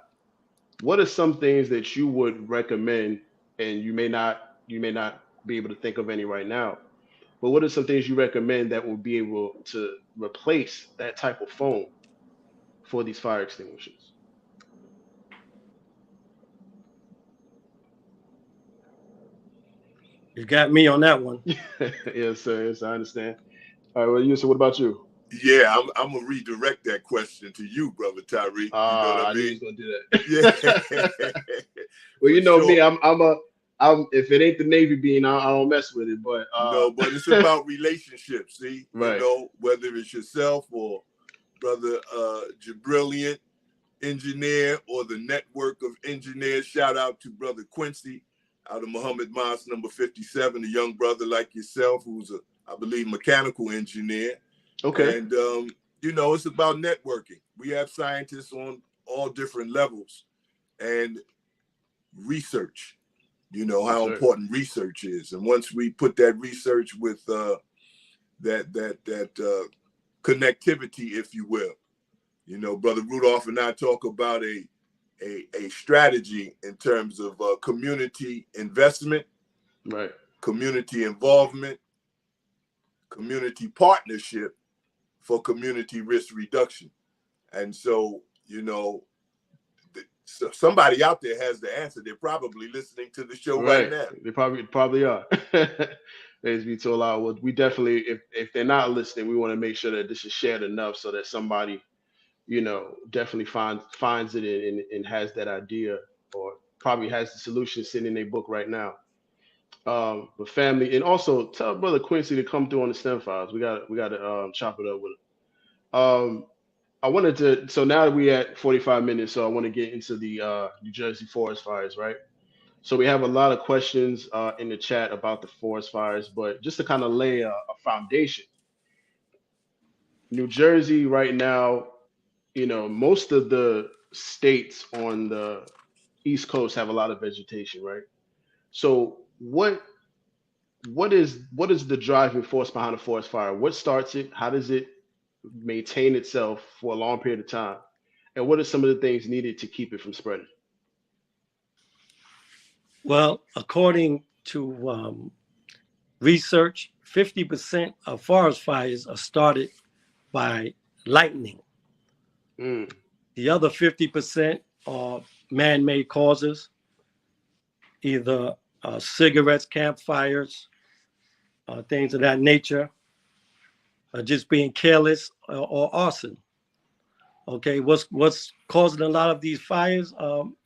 [SPEAKER 1] What are some things that you would recommend, and you may not be able to think of any right now, but what are some things you recommend that will be able to replace that type of foam for these fire extinguishers?
[SPEAKER 3] You got me on that one.
[SPEAKER 1] Yes, sir. Yes, I understand. All right. Well, Yusuf, what about you?
[SPEAKER 4] Yeah, I'm gonna redirect that question to you, brother Tariq. You know what I
[SPEAKER 1] I knew he
[SPEAKER 4] mean?
[SPEAKER 1] was gonna do that.
[SPEAKER 4] Yeah.
[SPEAKER 1] Well,
[SPEAKER 4] For
[SPEAKER 1] you know me,
[SPEAKER 4] sure.
[SPEAKER 1] I'm if it ain't the Navy bean, I don't mess with it. But
[SPEAKER 4] No, but it's about relationships. See,
[SPEAKER 1] right.
[SPEAKER 4] whether it's yourself or brother Jabril, engineer, or the network of engineers. Shout out to brother Quincy out of Muhammad Mosque number 57, a young brother like yourself who's I believe, mechanical engineer.
[SPEAKER 1] Okay.
[SPEAKER 4] And it's about networking. We have scientists on all different levels, and research. You know
[SPEAKER 1] Yes,
[SPEAKER 4] how
[SPEAKER 1] sir.
[SPEAKER 4] important research is, and once we put that research with that connectivity, if you will, Brother Rudolph and I talk about a strategy in terms of community investment,
[SPEAKER 1] Right.
[SPEAKER 4] community involvement, community partnership for community risk reduction. And so, somebody out there has the answer. They're probably listening to the show right now.
[SPEAKER 1] They probably are. As we told our, well, we definitely, if they're not listening, we want to make sure that this is shared enough so that somebody, definitely finds it and has that idea, or probably has the solution sitting in their book right now. But family, and also tell Brother Quincy to come through on the STEM files. We got to chop it up with him. I wanted to. So now that we at 45 minutes, so I want to get into the New Jersey forest fires, right? So we have a lot of questions in the chat about the forest fires, but just to kind of lay a foundation, New Jersey right now, most of the states on the East Coast have a lot of vegetation, right? So what is the driving force behind a forest fire? What starts it? How does it maintain itself for a long period of time? And what are some of the things needed to keep it from spreading?
[SPEAKER 3] Well, according to research, 50% of forest fires are started by lightning.
[SPEAKER 1] Mm,
[SPEAKER 3] The other 50% are man-made causes, either cigarettes, campfires, things of that nature, just being careless, or arson. Okay, what's causing a lot of these fires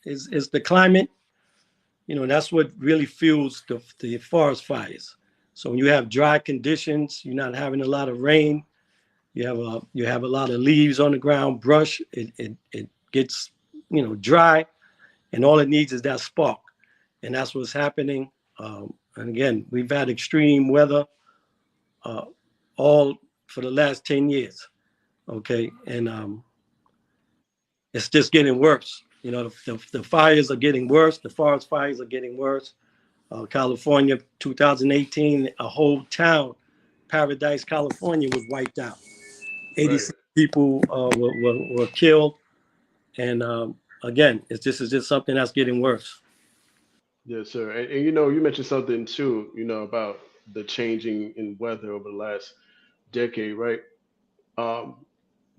[SPEAKER 3] is the climate. That's what really fuels the forest fires. So when you have dry conditions, you're not having a lot of rain. You have a lot of leaves on the ground, brush. It gets dry, and all it needs is that spark, and that's what's happening. And again, we've had extreme weather all for the last 10 years. Okay, and it's just getting worse. You know, the fires are getting worse. The forest fires are getting worse. California, 2018, a whole town, Paradise, California, was wiped out.
[SPEAKER 1] Right.
[SPEAKER 3] 86 people were killed. And again, this is just something that's getting worse.
[SPEAKER 1] Yes, sir. And you know, you mentioned something too, you know, about the changing in weather over the last decade, right? Um,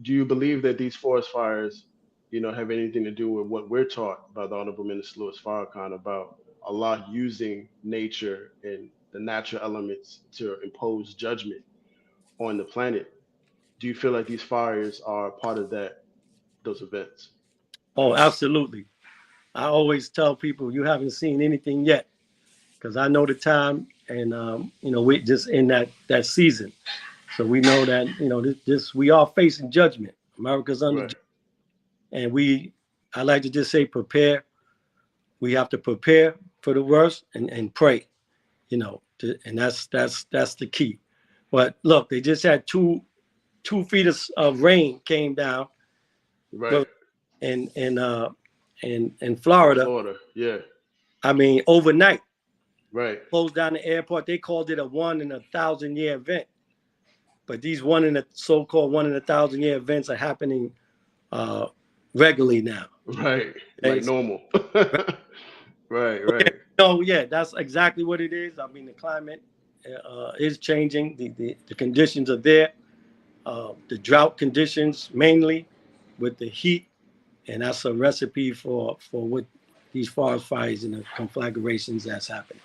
[SPEAKER 1] do you believe that these forest fires, you know, have anything to do with what we're taught by the Honorable Minister Louis Farrakhan about Allah using nature and the natural elements to impose judgment on the planet? Do you feel like these fires are part of those events?
[SPEAKER 3] Oh, absolutely. I always tell people you haven't seen anything yet because I know the time, and you know, we just in that season, so we know that, you know, this we are facing judgment. America's under,
[SPEAKER 1] Right.
[SPEAKER 3] and I like to just say prepare. We have to prepare for the worst and pray, you know, and that's the key. But look, they just had 2 feet of rain came down,
[SPEAKER 1] Right.
[SPEAKER 3] but in
[SPEAKER 1] In
[SPEAKER 3] Florida,
[SPEAKER 1] Florida. Yeah.
[SPEAKER 3] I mean, overnight,
[SPEAKER 1] Right.
[SPEAKER 3] closed down the airport. They called it a 1 in 1,000 year event. But these so-called 1 in 1,000 year events are happening uh, regularly now.
[SPEAKER 1] Right.
[SPEAKER 3] Okay?
[SPEAKER 1] Like normal. Right.
[SPEAKER 3] Okay.
[SPEAKER 1] Right.
[SPEAKER 3] So yeah, that's exactly what it is. I mean, the climate is changing. The conditions are there. The drought conditions mainly with the heat, and that's a recipe for what these forest fires and the conflagrations that's happening.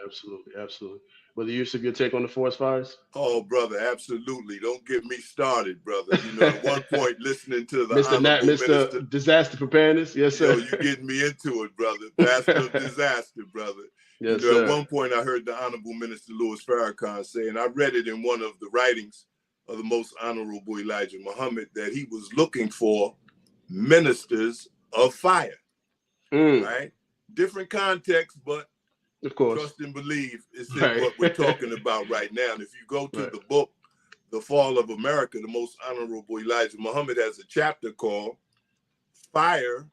[SPEAKER 1] Absolutely. Absolutely. Brother Yusuf, your take on the forest fires?
[SPEAKER 4] Oh, brother, absolutely. Don't get me started, brother. You know, at one point, listening to the
[SPEAKER 1] Mr. Nat,
[SPEAKER 4] honorable minister,
[SPEAKER 1] Mr. Disaster Preparedness. Yes,
[SPEAKER 4] yo,
[SPEAKER 1] sir.
[SPEAKER 4] you getting me into it, brother. Pastor of disaster, brother. You
[SPEAKER 1] Yes,
[SPEAKER 4] know, at
[SPEAKER 1] sir.
[SPEAKER 4] one point, I heard the honorable minister Louis Farrakhan say, and I read it in one of the writings of the most honorable Elijah Muhammad, that he was looking for ministers of fire,
[SPEAKER 1] Mm,
[SPEAKER 4] right? Different context, but
[SPEAKER 1] of course.
[SPEAKER 4] trust and believe is in
[SPEAKER 1] Right.
[SPEAKER 4] what we're talking about right now. And if you go to
[SPEAKER 1] Right.
[SPEAKER 4] the book, The Fall of America, the most honorable Elijah Muhammad has a chapter called Fire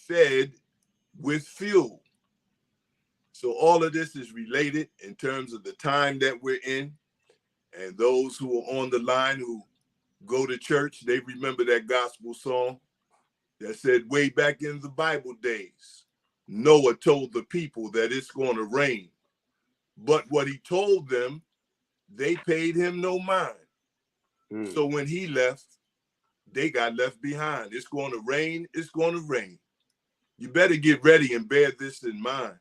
[SPEAKER 4] Fed with Fuel. So all of this is related in terms of the time that we're in. And those who are on the line who go to church, they remember that gospel song that said way back in the Bible days, Noah told the people that it's going to rain. But what he told them, they paid him no mind.
[SPEAKER 1] Mm,
[SPEAKER 4] So when he left, they got left behind. It's going to rain. It's going to rain. You better get ready and bear this in mind.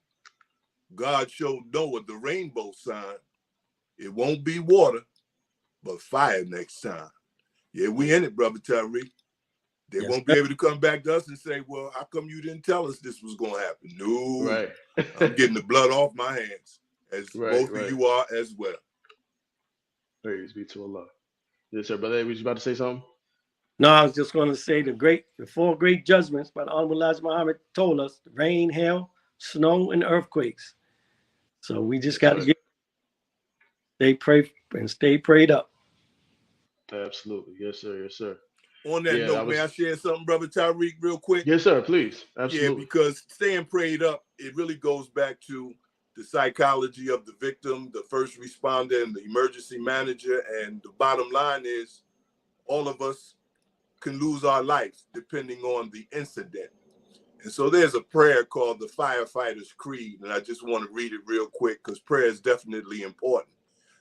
[SPEAKER 4] God showed Noah the rainbow sign. It won't be water, but fire next time. Yeah, we in it, brother Tariq. They
[SPEAKER 3] Yes,
[SPEAKER 4] won't be
[SPEAKER 3] sir.
[SPEAKER 4] able to come back to us and say, well, how come you didn't tell us this was going to happen? No,
[SPEAKER 1] right.
[SPEAKER 4] I'm getting the blood off my hands, as
[SPEAKER 1] Right.
[SPEAKER 4] both of
[SPEAKER 1] Right.
[SPEAKER 4] you are as well.
[SPEAKER 1] Praise be to Allah. Yes, sir. Brother, was you about to say something?
[SPEAKER 3] No, I was just going to say the 4 great judgments by the Honorable Elijah Muhammad told us: rain, hail, snow, and earthquakes. So we just
[SPEAKER 1] That's
[SPEAKER 3] got to
[SPEAKER 1] right.
[SPEAKER 3] stay prayed up.
[SPEAKER 1] Absolutely. Yes, sir. Yes, sir.
[SPEAKER 4] On that
[SPEAKER 1] Yeah, that
[SPEAKER 4] note, may
[SPEAKER 1] was.
[SPEAKER 4] I share something, brother Tariq, real quick?
[SPEAKER 1] Yes, sir. Please.
[SPEAKER 4] Yeah,
[SPEAKER 1] Absolutely.
[SPEAKER 4] because staying prayed up, it really goes back to the psychology of the victim, the first responder, and the emergency manager. And the bottom line is all of us can lose our life depending on the incident. And so there's a prayer called the Firefighter's Creed. And I just want to read it real quick because prayer is definitely important.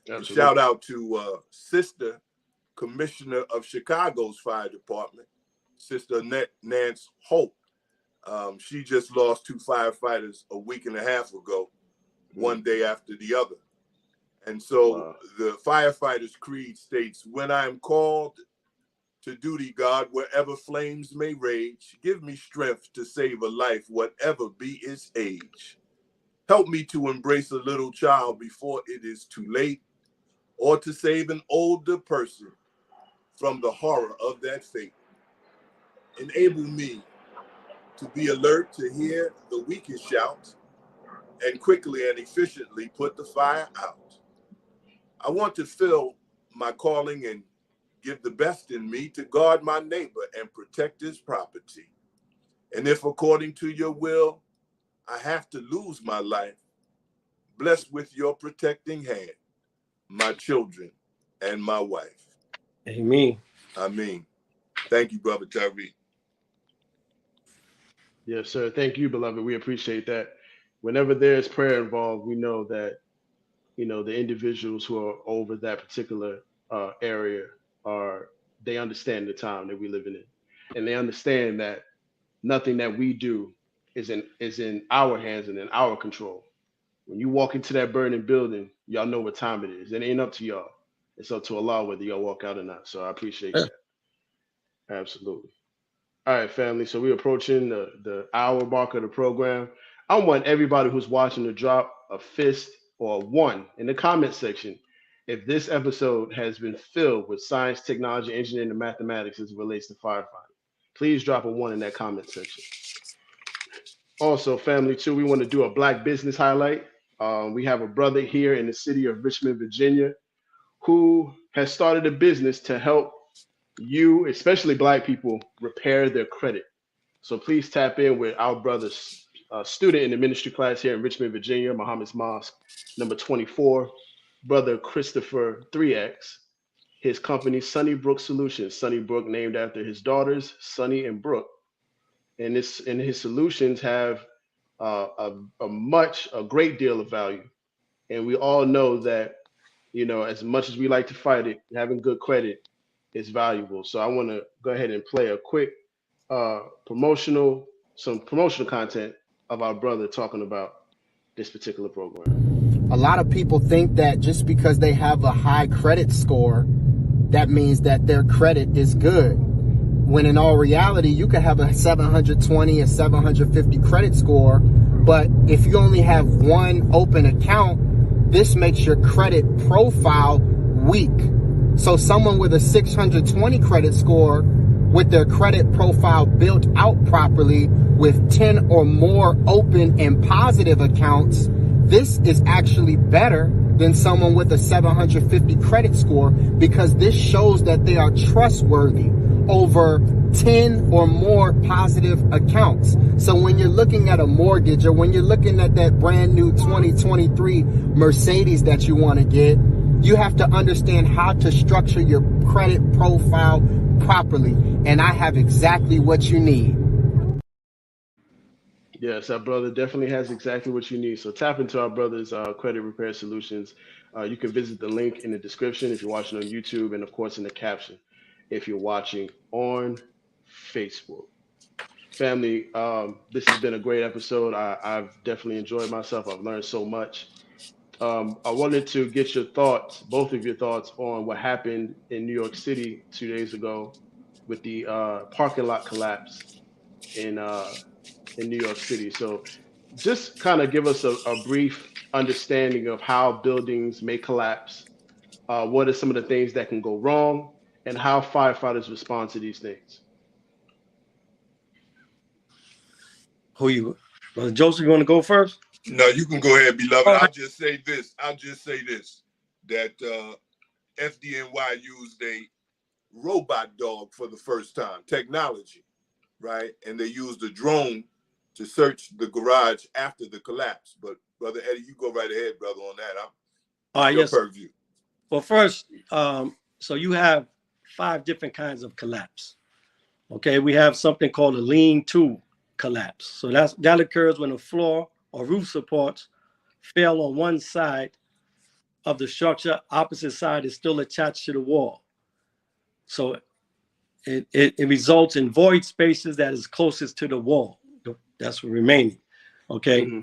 [SPEAKER 4] And shout
[SPEAKER 1] Absolutely.
[SPEAKER 4] out to Sister Commissioner of Chicago's Fire Department, Sister Nance Hope. She just lost 2 firefighters a week and a half ago, one day after the other. And so
[SPEAKER 1] Wow.
[SPEAKER 4] the Firefighter's Creed states, when I am called to duty, God, wherever flames may rage, give me strength to save a life, whatever be its age. Help me to embrace a little child before it is too late, or to save an older person from the horror of that fate. Enable me to be alert to hear the weakest shout and quickly and efficiently put the fire out. I want to fill my calling and give the best in me to guard my neighbor and protect his property. And if according to your will, I have to lose my life, bless with your protecting hand my children and my wife.
[SPEAKER 3] Amen.
[SPEAKER 4] Amen. Thank you, Brother Tariq.
[SPEAKER 1] Yes, sir. Thank you, beloved. We appreciate that. Whenever there's prayer involved, we know that, the individuals who are over that particular area they understand the time that we're living in. And they understand that nothing that we do is in our hands and in our control. When you walk into that burning building, y'all know what time it is. It ain't up to y'all. It's up to Allah whether y'all walk out or not. So I appreciate
[SPEAKER 3] Yeah.
[SPEAKER 1] that. Absolutely. All right, family. So we're approaching the hour mark of the program. I want everybody who's watching to drop a fist or a one in the comment section if this episode has been filled with science, technology, engineering, and mathematics as it relates to firefighting. Please drop a one in that comment section. Also, family, too, we want to do a black business highlight. We have a brother here in the city of Richmond, Virginia, who has started a business to help you, especially black people, repair their credit. So please tap in with our brother's student in the ministry class here in Richmond, Virginia, Muhammad's Mosque, number 24, brother Christopher 3X. His company, Sunnybrook Solutions. Sunnybrook named after his daughters, Sunny and Brooke. And his solutions have a great deal of value. And we all know that, as much as we like to fight it, having good credit is valuable. So I want to go ahead and play a quick promotional content of our brother talking about this particular program.
[SPEAKER 7] A lot of people think that just because they have a high credit score, that means that their credit is good. When in all reality, you could have a 720 or 750 credit score, but if you only have one open account, this makes your credit profile weak. So someone with a 620 credit score, with their credit profile built out properly with 10 or more open and positive accounts, this is actually better than someone with a 750 credit score, because this shows that they are trustworthy over 10 or more positive accounts. So when you're looking at a mortgage, or when you're looking at that brand new 2023 Mercedes that you want to get, you have to understand how to structure your credit profile properly. And I have exactly what you need.
[SPEAKER 1] Yes, our brother definitely has exactly what you need. So tap into our brother's credit repair solutions. You can visit the link in the description if you're watching on YouTube, and of course in the caption if you're watching on Facebook. Family, this has been a great episode. I've definitely enjoyed myself. I've learned so much. I wanted to get your thoughts, both of your thoughts, on what happened in New York City 2 days ago with the parking lot collapse in New York City. So just kind of give us a brief understanding of how buildings may collapse. What are some of the things that can go wrong, and how firefighters respond to these things?
[SPEAKER 3] Brother Joseph, you want to go first?
[SPEAKER 4] No, you can go ahead, beloved.
[SPEAKER 3] All right.
[SPEAKER 4] I'll just say this, that FDNY used a robot dog for the first time, technology, right? And they used a drone to search the garage after the collapse. But Brother Eddie, you go right ahead, brother, on that.
[SPEAKER 3] All right,
[SPEAKER 4] Your
[SPEAKER 3] yes.
[SPEAKER 4] purview.
[SPEAKER 3] Well, first, so you have 5 different kinds of collapse. Okay, we have something called a lean-to collapse. So that occurs when a floor or roof supports fail on one side of the structure, opposite side is still attached to the wall. So it results in void spaces that is closest to the wall. That's remaining. Okay.
[SPEAKER 1] Mm-hmm.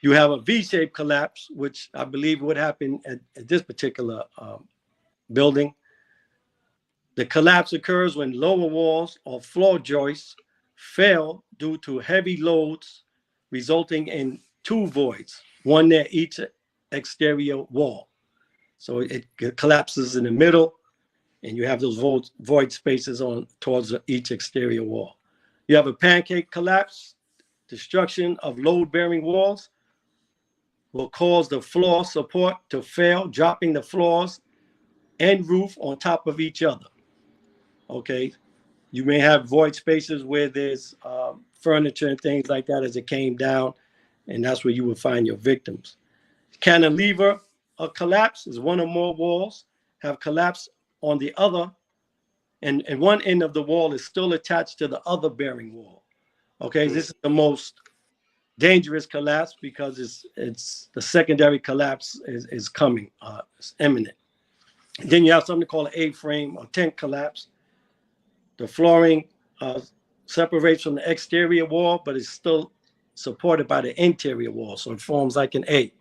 [SPEAKER 3] You have a V-shaped collapse, which I believe would happen at this particular building. The collapse occurs when lower walls or floor joists fail due to heavy loads, resulting in 2 voids, one near each exterior wall. So it collapses in the middle, and you have those void spaces towards each exterior wall. You have a pancake collapse. Destruction of load-bearing walls will cause the floor support to fail, dropping the floors and roof on top of each other. Okay, you may have void spaces where there's furniture and things like that as it came down, and that's where you would find your victims. Cantilever collapse is one or more walls have collapsed on the other, and one end of the wall is still attached to the other bearing wall. Okay, this is the most dangerous collapse because it's the secondary collapse is coming, it's imminent. Then you have something called an A-frame or tent collapse. The flooring separates from the exterior wall, but it's still supported by the interior wall, so it forms like an A.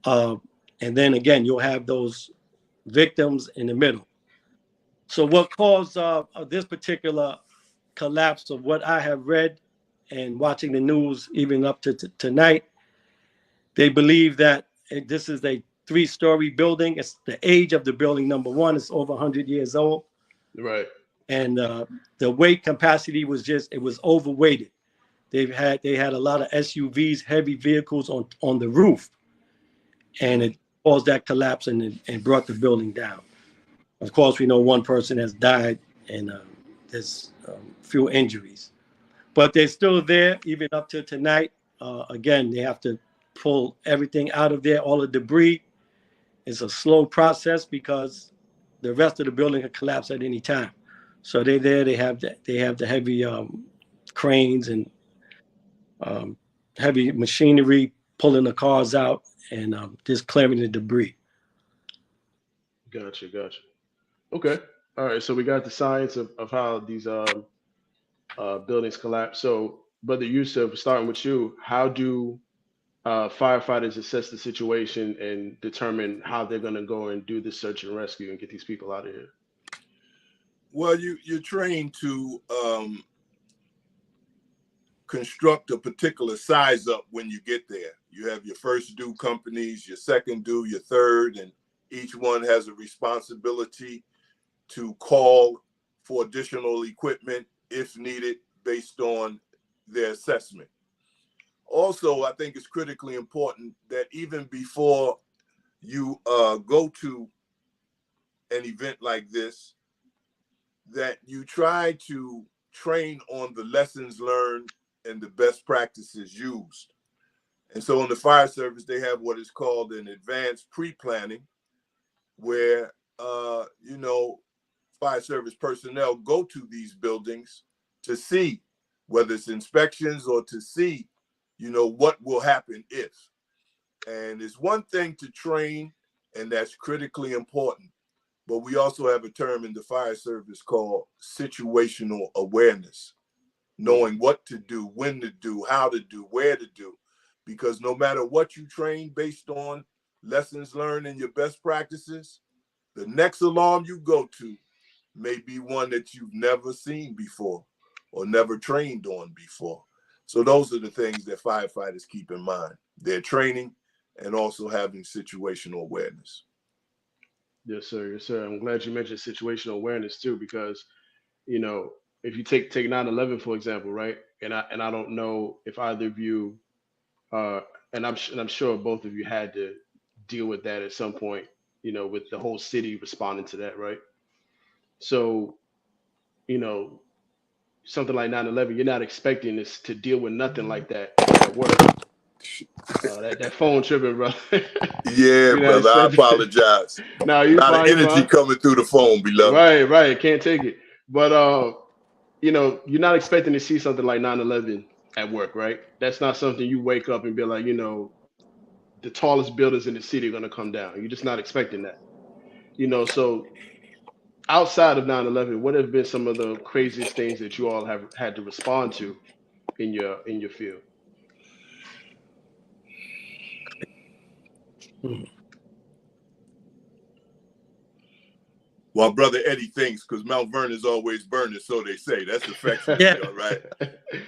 [SPEAKER 3] And then again, you'll have those victims in the middle. So what caused this particular collapse, of what I have read and watching the news even up to tonight, they believe that this is a 3-story building. It's the age of the building, number one, is over 100 years old.
[SPEAKER 1] Right.
[SPEAKER 3] And the weight capacity was it was overweighted. They had a lot of SUVs, heavy vehicles on the roof, and it caused that collapse and brought the building down. Of course, we know one person has died, and there's few injuries, but they're still there even up to tonight. Again, they have to pull everything out of there, all the debris. It's a slow process because the rest of the building could collapse at any time. So they're there. They have the heavy cranes and heavy machinery pulling the cars out and just clearing the debris.
[SPEAKER 1] Gotcha. Okay. All right. So we got the science of how these buildings collapse. So, Brother Yusuf, starting with you, how do firefighters assess the situation and determine how they're going to go and do the search and rescue and get these people out of here?
[SPEAKER 4] Well, you're trained to construct a particular size up when you get there. You have your first due companies, your second due, your third, and each one has a responsibility to call for additional equipment if needed based on their assessment. Also, I think it's critically important that even before you go to an event like this, that you try to train on the lessons learned and the best practices used. And so in the fire service, they have what is called an advanced pre-planning, where, fire service personnel go to these buildings to see whether it's inspections or to see, what will happen if. And it's one thing to train, and that's critically important. But we also have a term in the fire service called situational awareness, knowing what to do, when to do, how to do, where to do. Because no matter what you train based on lessons learned and your best practices, the next alarm you go to may be one that you've never seen before or never trained on before. So those are the things that firefighters keep in mind. Their training and also having situational awareness.
[SPEAKER 1] Yes, sir. Yes, sir. I'm glad you mentioned situational awareness too, because if you take 9/11 for example, right? And I don't know if either of you, and I'm sure both of you had to deal with that at some point, with the whole city responding to that, right? So, you know, something like 9/11, you're not expecting this to deal with nothing like that at work. That phone tripping, bro.
[SPEAKER 4] Yeah,
[SPEAKER 1] You're not
[SPEAKER 4] brother, I
[SPEAKER 1] expecting.
[SPEAKER 4] apologize.
[SPEAKER 1] No,
[SPEAKER 4] A
[SPEAKER 1] you
[SPEAKER 4] lot of
[SPEAKER 1] fine, you
[SPEAKER 4] energy
[SPEAKER 1] fine.
[SPEAKER 4] coming through the phone, beloved.
[SPEAKER 1] Right, can't take it. But you're not expecting to see something like 9/11 at work, right? That's not something you wake up and be like, the tallest buildings in the city are gonna come down. You're just not expecting that. So outside of 9/11, what have been some of the craziest things that you all have had to respond to in your field?
[SPEAKER 4] While Brother Eddie thinks, because Mount Vernon's always burning, so they say. That's affectionate,
[SPEAKER 3] Yeah.
[SPEAKER 4] all right?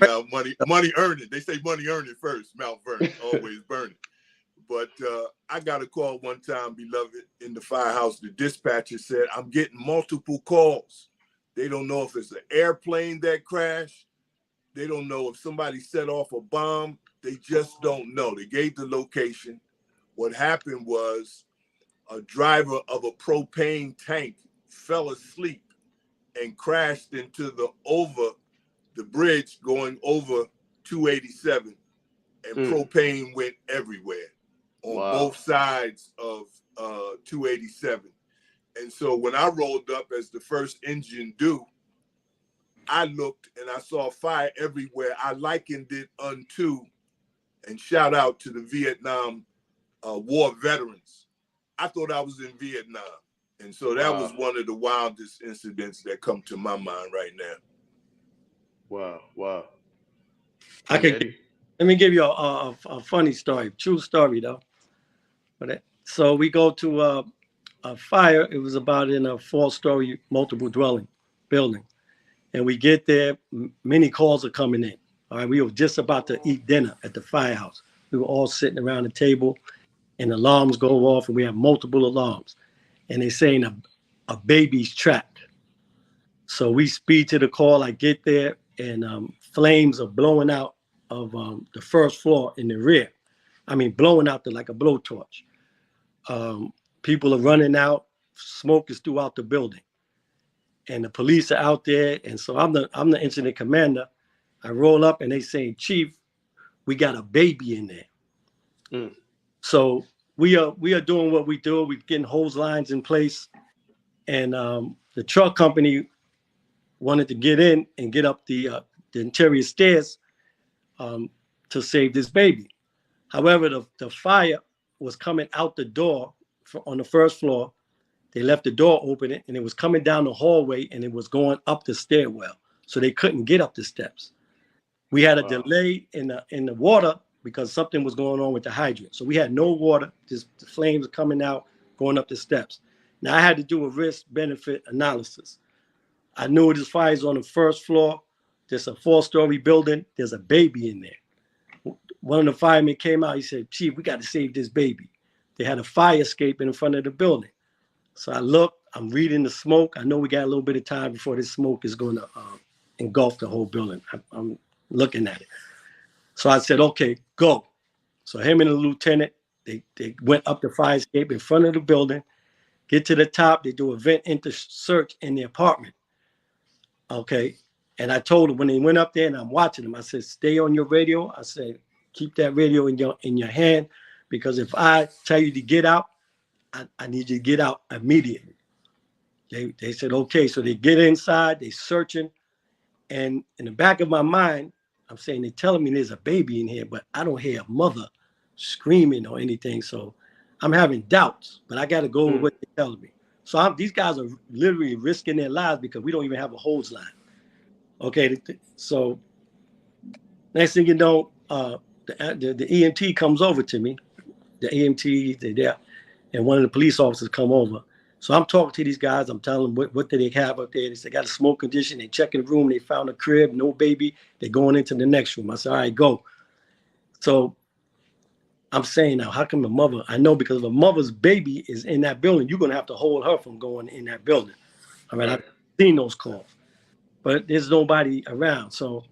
[SPEAKER 4] Now, money earned it. They say money earned it first, Mount Vernon, always burning. But I got a call one time, beloved, in the firehouse. The dispatcher said, I'm getting multiple calls. They don't know if it's an airplane that crashed. They don't know if somebody set off a bomb. They just don't know. They gave the location. What happened was a driver of a propane tank fell asleep and crashed into the the bridge going over 287, and propane went everywhere on both sides of 287. And so when I rolled up as the first engine due, I looked and I saw fire everywhere. I likened it unto, and shout out to the Vietnam War veterans. I thought I was in Vietnam. And so that was one of the wildest incidents that come to my mind right now.
[SPEAKER 1] Wow.
[SPEAKER 3] Let me give you a funny story, true story though. But so we go to a fire. It was about in a 4-story multiple dwelling building. And we get there, many calls are coming in. All right, we were just about to eat dinner at the firehouse. We were all sitting around the table, and alarms go off, and we have multiple alarms. And they're saying a baby's trapped. So we speed to the call. I get there, and flames are blowing out of the first floor in the rear. I mean, blowing out like a blowtorch. People are running out. Smoke is throughout the building. And the police are out there, and so I'm the incident commander. I roll up, and they say, "Chief, we got a baby in there." So we are doing what we do. We're getting hose lines in place, and the truck company wanted to get in and get up the interior stairs to save this baby. However, the fire was coming out the door on the first floor. They left the door open, and it was coming down the hallway, and it was going up the stairwell. So they couldn't get up the steps. We had a delay in the water because something was going on with the hydrant. So we had no water, just the flames coming out, going up the steps. Now I had to do a risk-benefit analysis. I knew this fire's on the first floor. There's a 4-story building. There's a baby in there. One of the firemen came out. He said, "Chief, we got to save this baby." They had a fire escape in front of the building. So I look, I'm reading the smoke. I know we got a little bit of time before this smoke is going to engulf the whole building. I'm looking at it. So I said, "Okay, go." So him and the lieutenant, they went up the fire escape in front of the building, get to the top. They do a vent into search in the apartment. Okay. And I told them when they went up there, and I'm watching them, I said, "Stay on your radio." I said, "Keep that radio in your hand, because if I tell you to get out, I need you to get out immediately." They said, "Okay." So they get inside, they searching. And in the back of my mind, I'm saying, they're telling me there's a baby in here, but I don't hear a mother screaming or anything. So I'm having doubts, but I got to go with what they're telling me. So these guys are literally risking their lives because we don't even have a hose line. Okay. So next thing you know, the EMT comes over to me. The EMT, they're there. And one of the police officers come over. So I'm talking to these guys. I'm telling them what do they have up there. They said, "Got a smoke condition." They check in the room. They found a crib, no baby. They're going into the next room. I said, "All right, go." So I'm saying, now, how come the mother? I know, because if a mother's baby is in that building, you're going to have to hold her from going in that building. All right, I've seen those calls, but there's nobody around. So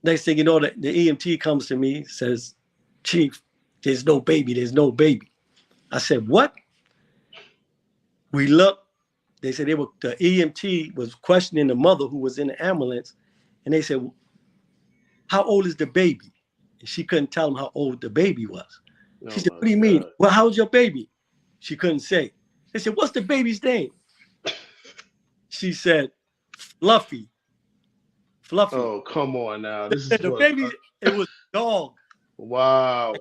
[SPEAKER 3] next thing you know, the EMT comes to me, says, "Chief, there's no baby. There's no baby." I said, "What?" We looked. They said the EMT was questioning the mother who was in the ambulance, and they said, "How old is the baby?" And she couldn't tell them how old the baby was. She said, "What do you mean?" "Well, how's your baby?" She couldn't say. They said, "What's the baby's name?" She said, Fluffy.
[SPEAKER 1] Oh, come on now. This is
[SPEAKER 3] the baby, it was a dog.
[SPEAKER 1] Wow.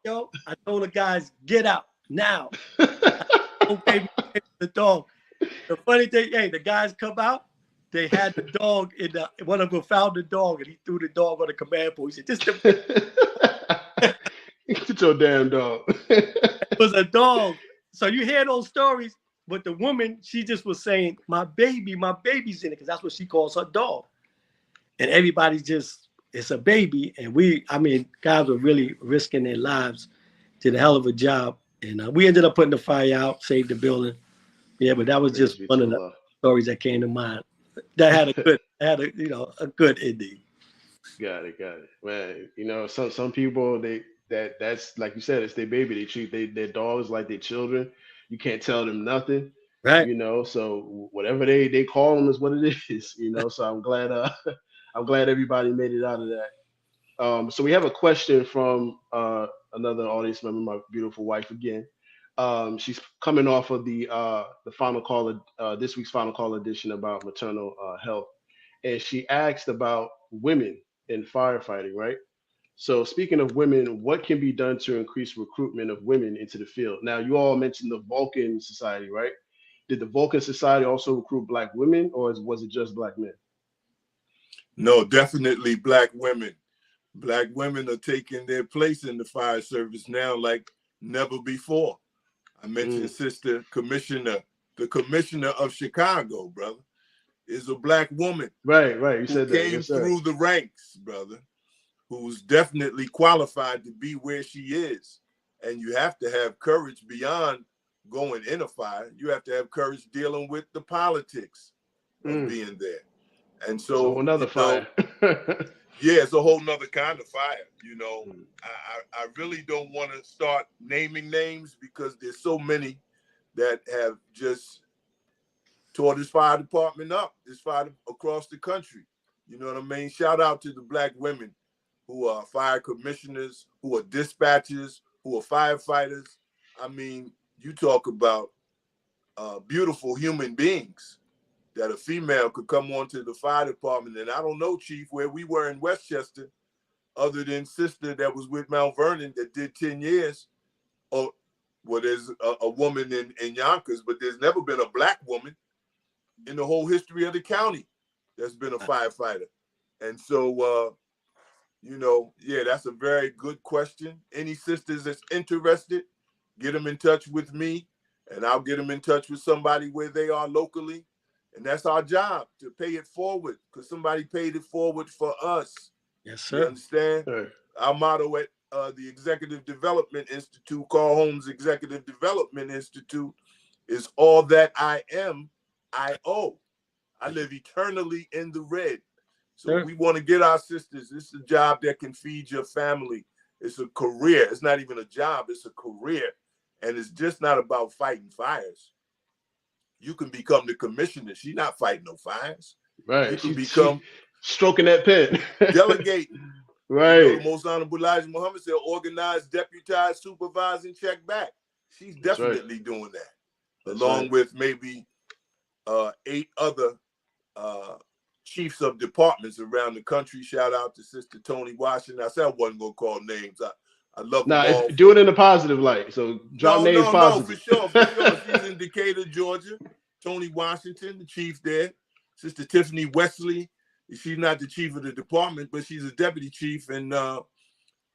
[SPEAKER 3] I told the guys, "Get out now." "Oh, baby, the dog." The funny thing, the guys come out. They had the dog one of them found the dog, and he threw the dog on the command post. He said, "This the
[SPEAKER 1] Get your damn dog."
[SPEAKER 3] It was a dog. So you hear those stories, but the woman, she just was saying, my baby's in it," because that's what she calls her dog. And everybody's just, it's a baby. And guys were really risking their lives, did a hell of a job. And we ended up putting the fire out, saved the building. Yeah, but that was just one of the stories that came to mind. That had a good ending.
[SPEAKER 1] Got it. Man, some people, that's like you said, it's their baby. They treat their dogs like their children. You can't tell them nothing.
[SPEAKER 3] Right.
[SPEAKER 1] You know, so whatever they call them is what it is. You know, so I'm glad I'm glad everybody made it out of that. So we have a question from another audience member, my beautiful wife again. She's coming off of the final call, this week's final call edition about maternal health, and she asked about women in firefighting, right? So speaking of women, what can be done to increase recruitment of women into the field? Now, you all mentioned the Vulcan Society, right? Did the Vulcan Society also recruit black women, or was it just black men?
[SPEAKER 4] No, definitely black women. Black women are taking their place in the fire service now like never before. I mentioned Sister Commissioner, the Commissioner of Chicago, brother, is a black woman.
[SPEAKER 1] Right, right. You
[SPEAKER 4] who
[SPEAKER 1] said that.
[SPEAKER 4] came
[SPEAKER 1] Yes, sir.
[SPEAKER 4] through the ranks, brother, who's definitely qualified to be where she is. And you have to have courage beyond going in a fire. You have to have courage dealing with the politics of being there. And so,
[SPEAKER 1] another fire.
[SPEAKER 4] yeah, it's a whole nother kind of fire. You know, I really don't want to start naming names because there's so many that have just tore this fire department up, this fire across the country. You know what I mean? Shout out to the black women who are fire commissioners, who are dispatchers, who are firefighters. I mean, you talk about beautiful human beings that a female could come onto the fire department. And I don't know, Chief, where we were in Westchester, other than sister that was with Mount Vernon that did 10 years. Or, well, there's a woman in Yonkers, but there's never been a black woman in the whole history of the county that's been a firefighter. And so, you know, yeah, that's a very good question. Any sisters that's interested, get them in touch with me, and I'll get them in touch with somebody where they are locally. And that's our job, to pay it forward, because somebody paid it forward for us.
[SPEAKER 3] Yes, sir.
[SPEAKER 4] You understand?
[SPEAKER 1] Right.
[SPEAKER 4] Our motto at the Executive Development Institute, Carl Holmes Executive Development Institute, is all that I am, I owe. I live eternally in the red. So we want to get our sisters. This is a job that can feed your family. It's a career. It's not even a job. It's a career. And it's just not about fighting fires. You can become the commissioner. She's not fighting no fires.
[SPEAKER 1] Right.
[SPEAKER 4] You can become
[SPEAKER 1] stroking that pen.
[SPEAKER 4] delegating.
[SPEAKER 1] Right.
[SPEAKER 4] You know, the Most Honorable Elijah Muhammad said, organize, deputize, supervise, and check back. She's definitely doing that. Along with maybe 8 other chiefs of departments around the country. Shout out to Sister Tony Washington. I said I wasn't gonna call names. I love them all.
[SPEAKER 1] Do it in a positive light. So drop names positive.
[SPEAKER 4] No, for sure. She's in Decatur, Georgia. Tony Washington, the chief there. Sister Tiffany Wesley. She's not the chief of the department, but she's a deputy chief. And I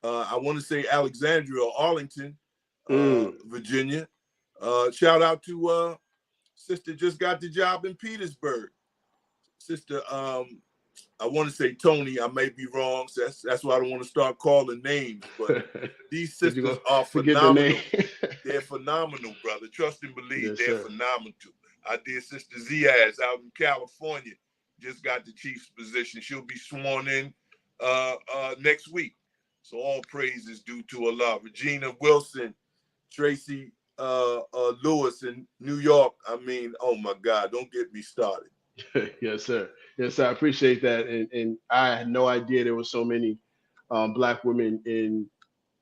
[SPEAKER 4] want to say Alexandria or Arlington, Virginia. Shout out to Sister just got the job in Petersburg. Sister, I want to say Tony. I may be wrong. So that's why I don't want to start calling names. But these sisters are phenomenal. They're phenomenal, brother. Trust and believe. They're phenomenal. Our dear Sister Ziaz out in California just got the chief's position. She'll be sworn in next week. So all praise is due to Allah. Regina Wilson, Tracy Lewis in New York. I mean, oh my God, don't get me started.
[SPEAKER 1] Yes, sir. Yes, sir. I appreciate that. And I had no idea there were so many black women in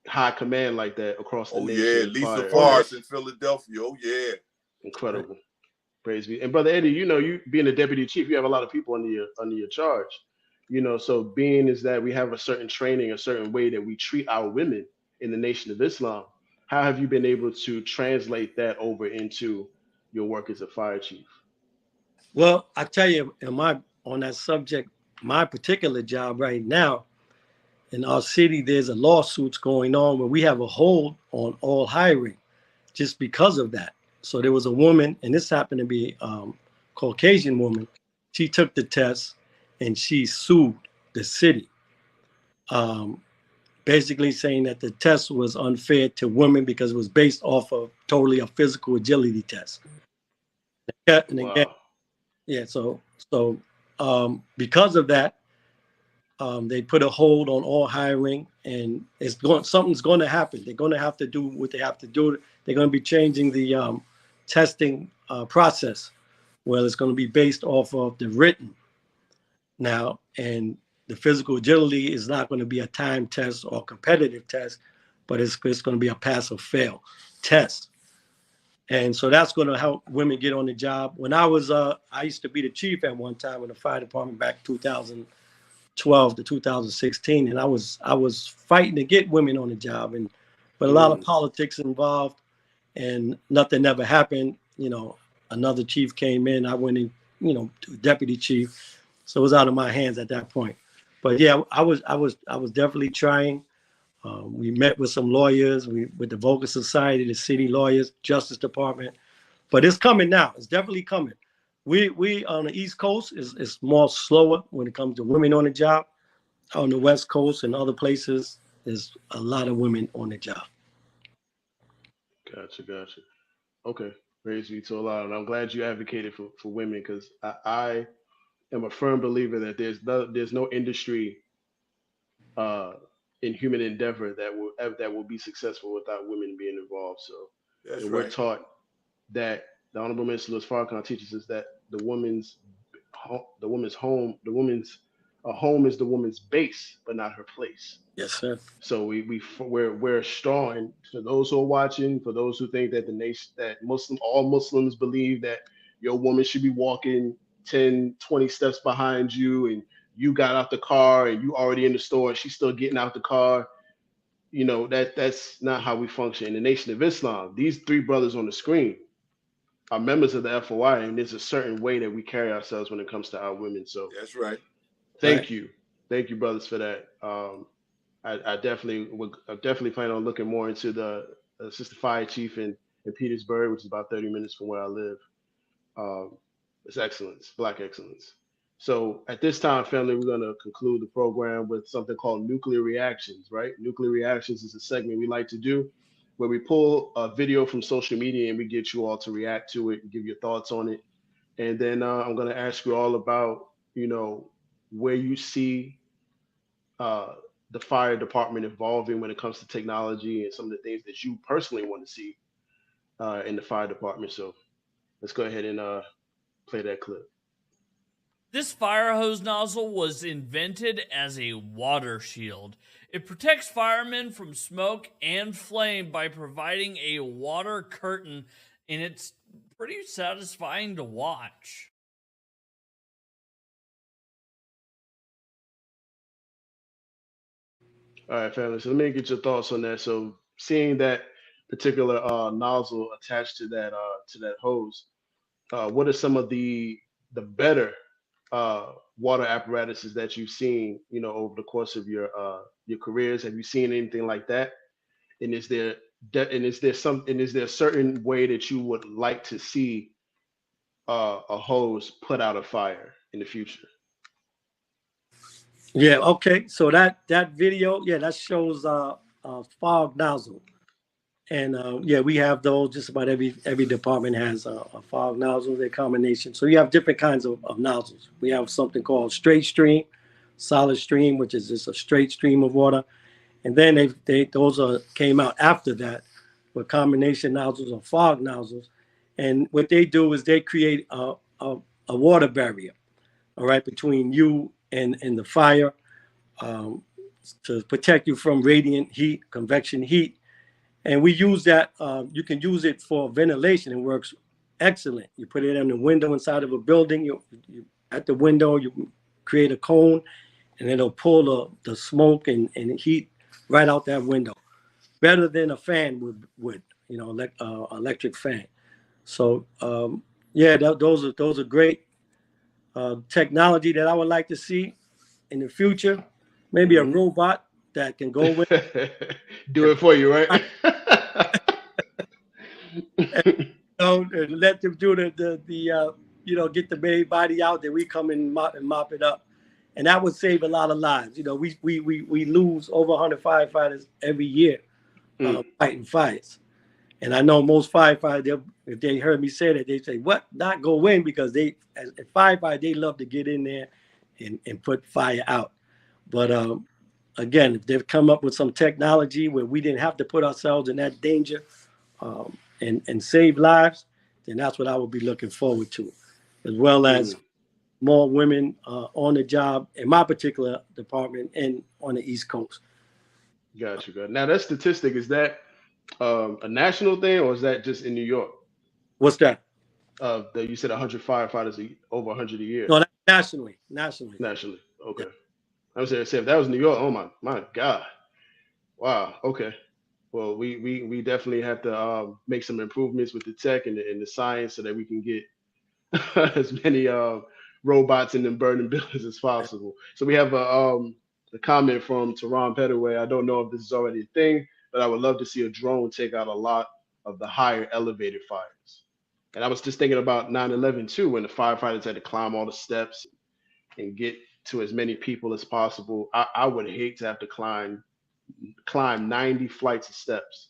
[SPEAKER 1] high command like that across the nation.
[SPEAKER 4] Oh, yeah. Lisa Forrest in Philadelphia. Oh, yeah.
[SPEAKER 1] Incredible. Praise be. And Brother Eddie, you know, you being a deputy chief, you have a lot of people under your charge. You know, so being is that we have a certain training, a certain way that we treat our women in the Nation of Islam. How have you been able to translate that over into your work as a fire chief?
[SPEAKER 3] Well, I tell you, on that subject, my particular job right now in our city, there's a lawsuits going on where we have a hold on all hiring just because of that. So there was a woman, and this happened to be Caucasian woman. She took the test and she sued the city, basically saying that the test was unfair to women because it was based off of totally a physical agility test. And again, yeah, so because of that, they put a hold on all hiring, and something's going to happen. They're going to have to do what they have to do. They're going to be changing the testing process where it's going to be based off of the written now, and the physical agility is not going to be a time test or competitive test, but it's going to be a pass or fail test. And so that's going to help women get on the job. When I used to be the chief at one time in the fire department back 2012 to 2016, and I was fighting to get women on the job, but a lot of politics involved, and nothing ever happened. Another chief came in, I went in, to deputy chief, so it was out of my hands at that point. But yeah, I was definitely trying. We met with some lawyers, with the Vocal Society, the city lawyers, Justice Department, but it's coming now. It's definitely coming. We on the East Coast is more slower when it comes to women on the job. On the West Coast and other places, there's a lot of women on the job.
[SPEAKER 1] Gotcha. Okay, praise be to Allah, and I'm glad you advocated for women, because I am a firm believer that there's no industry uh, in human endeavor that will be successful without women being involved. So,
[SPEAKER 4] That's
[SPEAKER 1] and we're
[SPEAKER 4] right.
[SPEAKER 1] taught that the Honorable Minister Louis Farrakhan teaches us that the woman's home is the woman's base, but not her place.
[SPEAKER 3] Yes, sir.
[SPEAKER 1] So we're strong. And for those who are watching, for those who think that all Muslims believe that your woman should be walking 10, 20 steps behind you, and you got out the car and you already in the store and she's still getting out the car. That's not how we function in the Nation of Islam. These three brothers on the screen are members of the FOI, and there's a certain way that we carry ourselves when it comes to our women. So
[SPEAKER 4] That's right.
[SPEAKER 1] thank you, brothers, for that. I definitely plan on looking more into the assistant fire chief in Petersburg, which is about 30 minutes from where I live. It's excellence, Black excellence. So at this time, family, we're going to conclude the program with something called nuclear reactions, right? Nuclear reactions is a segment we like to do where we pull a video from social media and we get you all to react to it and give your thoughts on it. And then I'm going to ask you all about, where you see the fire department evolving when it comes to technology and some of the things that you personally want to see in the fire department. So let's go ahead and play that clip.
[SPEAKER 8] This fire hose nozzle was invented as a water shield. It protects firemen from smoke and flame by providing a water curtain, and it's pretty satisfying to watch.
[SPEAKER 1] All right, family. So let me get your thoughts on that. So seeing that particular nozzle attached to that hose, what are some of the better water apparatuses that you've seen, over the course of your careers? Have you seen anything like that? And is there a certain way that you would like to see a hose put out a fire in the future?
[SPEAKER 3] Yeah. Okay. So that video, that shows a fog nozzle, and we have those. Just about every department has a fog nozzle. They're combination. So you have different kinds of nozzles. We have something called straight stream, solid stream, which is just a straight stream of water, and then those came out after that with combination nozzles or fog nozzles, and what they do is they create a water barrier, all right, between you and the fire, to protect you from radiant heat, convection heat. And we use that. You can use it for ventilation. It works excellent. You put it in the window inside of a building. You at the window, you create a cone, and it'll pull the smoke and heat right out that window. Better than a fan would electric fan. So those are great technology that I would like to see in the future. Maybe a robot that can go with
[SPEAKER 1] do it for you, right?
[SPEAKER 3] Let them do the get the main body out, then we come and mop it up, and that would save a lot of lives. We lose over 100 firefighters every year fighting fires, and I know most firefighters, if they heard me say that, they say, "What? Not go in?" Because as firefighters, they love to get in there and put fire out. But again, if they've come up with some technology where we didn't have to put ourselves in that danger and save lives, then that's what I would be looking forward to, as well as more women on the job in my particular department and on the East Coast.
[SPEAKER 1] Got you. Now that statistic, is that a national thing, or is that just in New York?
[SPEAKER 3] What's that?
[SPEAKER 1] That you said 100 firefighters, over 100 a year.
[SPEAKER 3] No, that's nationally.
[SPEAKER 1] Nationally.
[SPEAKER 3] Yeah.
[SPEAKER 1] Okay. I was going to say, if that was New York, oh my God. Wow. Okay. Well, we definitely have to make some improvements with the tech and the science so that we can get as many robots in them burning buildings as possible. So we have a comment from Tehran Petaway. I don't know if this is already a thing, but I would love to see a drone take out a lot of the higher elevated fires. And I was just thinking about 9/11 too, when the firefighters had to climb all the steps and get to as many people as possible. I would hate to have to climb 90 flights of steps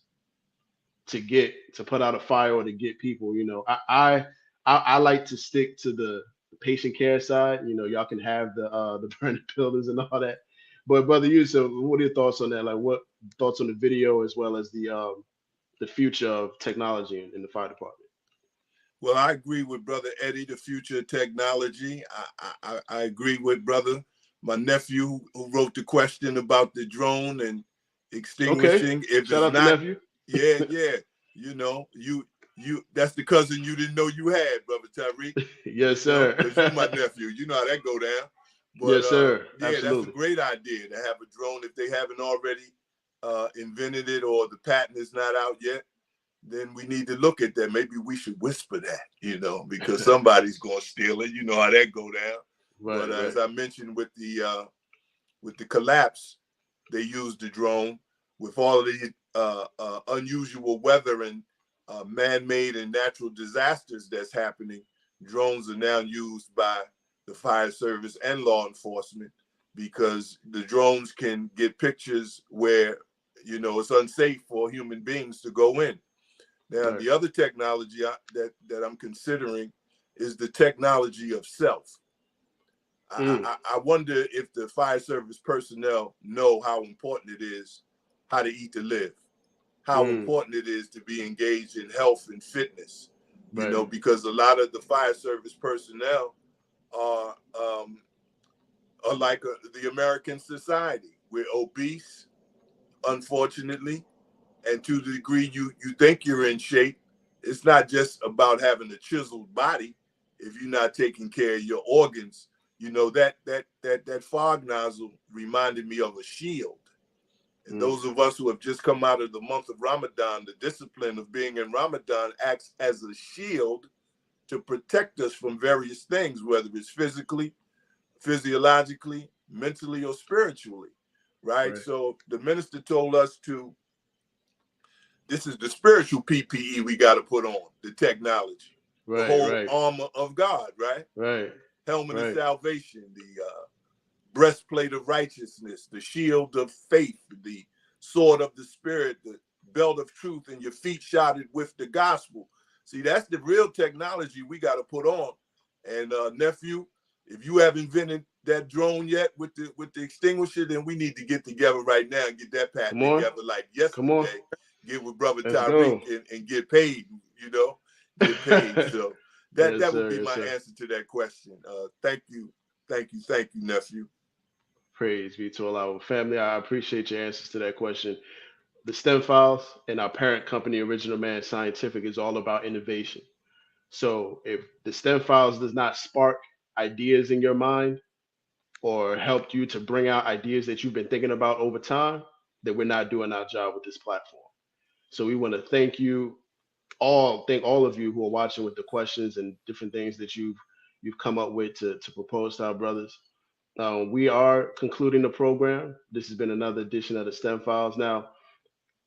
[SPEAKER 1] to put out a fire or to get people. You know, I like to stick to the patient care side. You know, y'all can have the burning buildings and all that. But brother Yusuf, what are your thoughts on that? Like, what thoughts on the video as well as the future of technology in the fire department?
[SPEAKER 4] Well, I agree with Brother Eddie, the future of technology. I agree with brother, my nephew who wrote the question about the drone and extinguishing.
[SPEAKER 1] Okay.
[SPEAKER 4] If
[SPEAKER 1] Shout
[SPEAKER 4] it's
[SPEAKER 1] out to
[SPEAKER 4] not,
[SPEAKER 1] nephew.
[SPEAKER 4] yeah. You know, you that's the cousin you didn't know you had, Brother Tariq.
[SPEAKER 1] Yes, sir.
[SPEAKER 4] Because you my nephew. You know how that go down. But,
[SPEAKER 1] yes, sir.
[SPEAKER 4] Yeah,
[SPEAKER 1] Absolutely.
[SPEAKER 4] that's a great idea to have a drone if they haven't already invented it or the patent is not out yet. Then we need to look at that. Maybe we should whisper that, you know, because somebody's going to steal it. You know how that go down.
[SPEAKER 1] Right,
[SPEAKER 4] But
[SPEAKER 1] right.
[SPEAKER 4] as I mentioned with the collapse, they used the drone with all of the unusual weather and man-made and natural disasters that's happening. Drones are now used by the fire service and law enforcement because the drones can get pictures where, you know, it's unsafe for human beings to go in. Now,
[SPEAKER 1] Right.
[SPEAKER 4] the other technology that I'm considering is the technology of self. I wonder if the fire service personnel know how important it is how to eat to live, how important it is to be engaged in health and fitness, you
[SPEAKER 1] Right.
[SPEAKER 4] know, because a lot of the fire service personnel are like the American society. We're obese, unfortunately. And to the degree you think you're in shape, it's not just about having a chiseled body. If you're not taking care of your organs, you know, that fog nozzle reminded me of a shield. And those of us who have just come out of the month of Ramadan, the discipline of being in Ramadan acts as a shield to protect us from various things, whether it's physically, physiologically, mentally, or spiritually, right? So the minister told us this is the spiritual PPE we got to put on, the technology, the whole armor of God, right?
[SPEAKER 1] Right.
[SPEAKER 4] Helmet of salvation, the breastplate of righteousness, the shield of faith, the sword of the spirit, the belt of truth, and your feet shodded with the gospel. See, that's the real technology we got to put on. And nephew, if you haven't invented that drone yet with the extinguisher, then we need to get together right now and get that patent together like yesterday. Get with brother Tariq and get paid, you know, get paid. So that would be my answer to that question. Thank you, nephew.
[SPEAKER 1] Praise be to Allah. Family, I appreciate your answers to that question. The STEM Files and our parent company, Original Man Scientific, is all about innovation. So if the STEM Files does not spark ideas in your mind or helped you to bring out ideas that you've been thinking about over time, then we're not doing our job with this platform. So we want to thank all of you who are watching with the questions and different things that you've come up with to propose to our brothers. We are concluding the program. This has been another edition of the STEM Files. Now,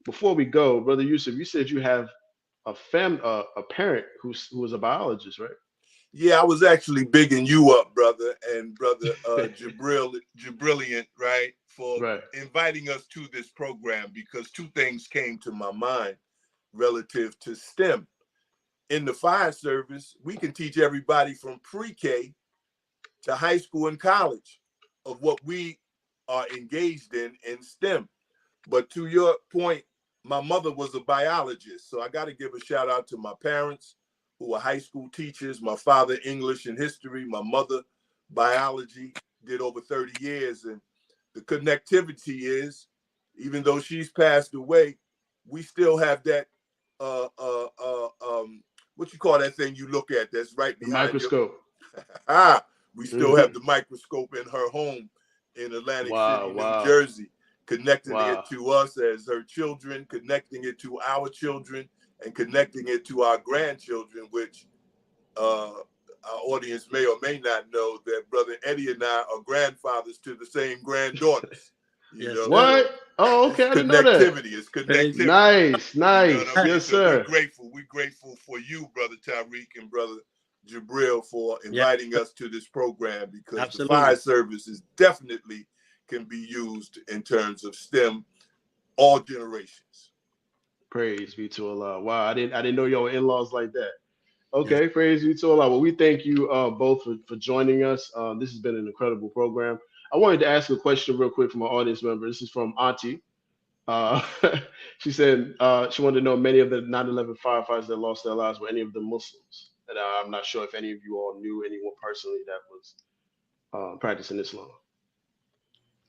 [SPEAKER 1] before we go, Brother Yusuf, you said you have a parent who was a biologist, right?
[SPEAKER 4] Yeah, I was actually bigging you up, brother, and brother Jabril, right, for inviting us to this program, because two things came to my mind relative to STEM. In the fire service, we can teach everybody from pre-K to high school and college of what we are engaged in STEM. But to your point, my mother was a biologist, so I got to give a shout out to my parents who were high school teachers. My father, English and history. My mother, biology. Did over 30 years. And the connectivity is, even though she's passed away, we still have that, what you call that thing you look at that's right
[SPEAKER 1] The
[SPEAKER 4] behind you?
[SPEAKER 1] microscope.
[SPEAKER 4] We still have the microscope in her home in Atlantic City, New Jersey, connecting it to us as her children, connecting it to our children, and connecting it to our grandchildren, which our audience may or may not know that Brother Eddie and I are grandfathers to the same granddaughters. You know,
[SPEAKER 1] what? Oh, okay. I didn't know that.
[SPEAKER 4] It's connectivity.
[SPEAKER 1] Nice.
[SPEAKER 4] You know what I mean?
[SPEAKER 1] Yes,
[SPEAKER 4] so
[SPEAKER 1] sir.
[SPEAKER 4] We're grateful for you, Brother Tariq and Brother Jabril, for inviting us to this program, because the fire service is definitely can be used in terms of STEM, all generations.
[SPEAKER 1] Praise be to Allah. Wow, I didn't know y'all were in-laws like that. Okay, praise be to Allah. Well, we thank you both for joining us. This has been an incredible program. I wanted to ask a question real quick from our audience member. This is from Auntie. She said she wanted to know many of the 9/11 firefighters that lost their lives were any of them Muslims. And I'm not sure if any of you all knew anyone personally that was practicing Islam.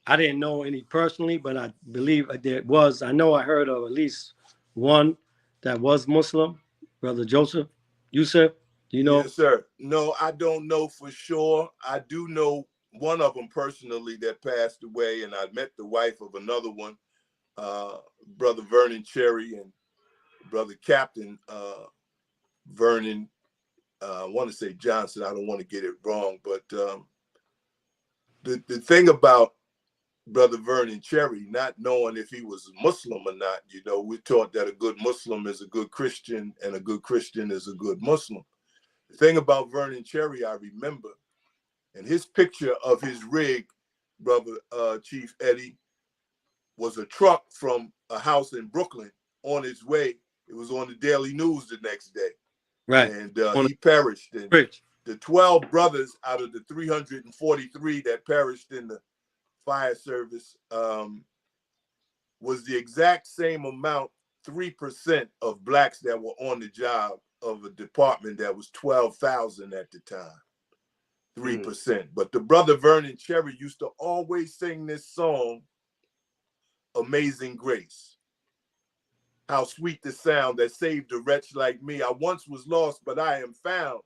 [SPEAKER 3] I didn't know any personally, but I believe there was. I know I heard of at least one that was Muslim, Brother Yusef. Do you know?
[SPEAKER 4] Yes, sir. No, I don't know for sure. I do know one of them personally that passed away, and I met the wife of another one, Brother Vernon Cherry and Brother Captain Vernon. I want to say Johnson. I don't want to get it wrong, but the thing about Brother Vernon Cherry, not knowing if he was Muslim or not, you know, we're taught that a good Muslim is a good Christian and a good Christian is a good Muslim. The thing about Vernon Cherry, I remember, and his picture of his rig, Brother Chief Eddie, was a truck from a house in Brooklyn on its way. It was on the Daily News the next day.
[SPEAKER 3] Right.
[SPEAKER 4] And he perished. And the 12 brothers out of the 343 that perished in the fire service was the exact same amount, 3% of blacks that were on the job of a department that was 12,000 at the time. 3%. But the Brother Vernon Cherry used to always sing this song, Amazing Grace. How sweet the sound that saved a wretch like me. I once was lost, but I am found.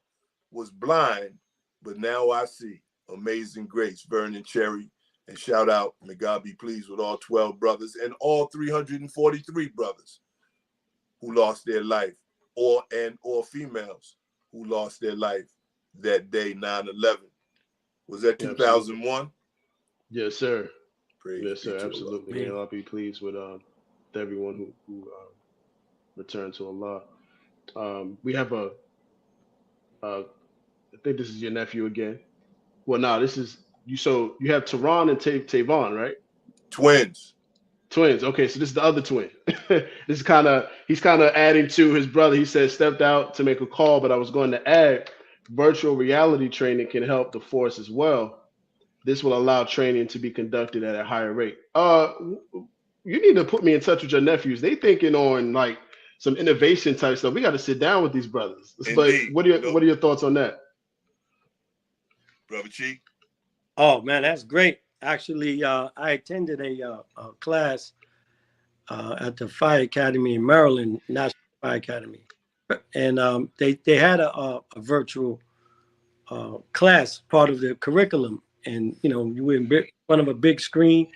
[SPEAKER 4] Was blind, but now I see. Amazing Grace, Vernon Cherry. And shout out, may God be pleased with all 12 brothers and all 343 brothers who lost their life, or females who lost their life that day, 9/11. Was that 2001?
[SPEAKER 1] Yes, sir.
[SPEAKER 4] Praise
[SPEAKER 1] yes, sir.
[SPEAKER 4] be to
[SPEAKER 1] Absolutely.
[SPEAKER 4] Allah.
[SPEAKER 1] May Allah be pleased with everyone who returned to Allah. We have I think this is your nephew again. Well, no, this is you. So you have Tehran and Tavon, right?
[SPEAKER 4] Twins.
[SPEAKER 1] Okay, so this is the other twin. This is he's kind of adding to his brother. He said stepped out to make a call, but I was going to add virtual reality training can help the force as well. This will allow training to be conducted at a higher rate. You need to put me in touch with your nephews. They thinking on like some innovation type stuff. We got to sit down with these brothers.
[SPEAKER 4] Indeed.
[SPEAKER 1] But what are your thoughts on that,
[SPEAKER 4] Brother Chief?
[SPEAKER 3] Oh man, that's great. Actually, I attended a class at the Fire Academy in Maryland, National Fire Academy, and they had a virtual class, part of the curriculum, and you were in front of a big screen,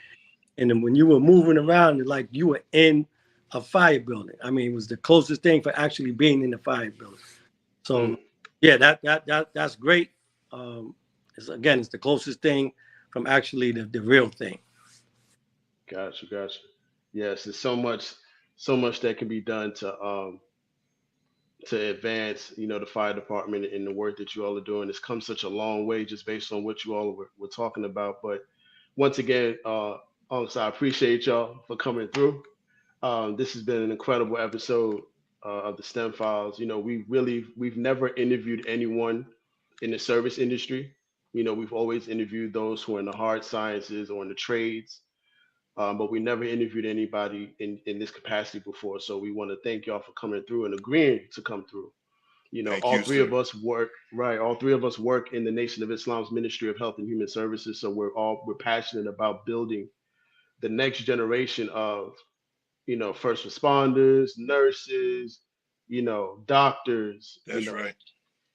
[SPEAKER 3] and then when you were moving around, like you were in a fire building. I mean, it was the closest thing for actually being in the fire building. So yeah, that's great. It's the closest thing from actually the real thing.
[SPEAKER 1] Gotcha. Yes, there's so much that can be done to advance, the fire department and the work that you all are doing. It's come such a long way just based on what you all were talking about. But once again, so I appreciate y'all for coming through. This has been an incredible episode of the STEM Files. We've never interviewed anyone in the service industry. We've always interviewed those who are in the hard sciences or in the trades. But we never interviewed anybody in this capacity before. So we want to thank y'all for coming through and agreeing to come through. You know,
[SPEAKER 4] Thank
[SPEAKER 1] all
[SPEAKER 4] you,
[SPEAKER 1] three
[SPEAKER 4] sir.
[SPEAKER 1] of us work, right? All three of us work in the Nation of Islam's Ministry of Health and Human Services. So we're passionate about building the next generation of, you know, first responders, nurses, you know, doctors, you
[SPEAKER 4] That's
[SPEAKER 1] know,
[SPEAKER 4] right.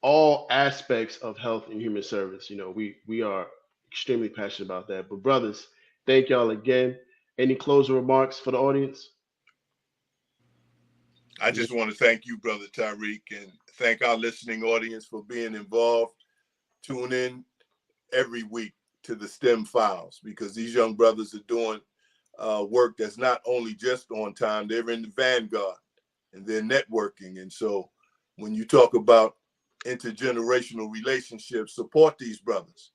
[SPEAKER 1] all aspects of health and human service. You know, we are extremely passionate about that. But brothers, thank y'all again. Any closing remarks for the audience?
[SPEAKER 4] I just want to thank you, Brother Tariq, and thank our listening audience for being involved. Tune in every week to the STEM Files, because these young brothers are doing work that's not only just on time, they're in the vanguard and they're networking. And so when you talk about intergenerational relationships, support these brothers.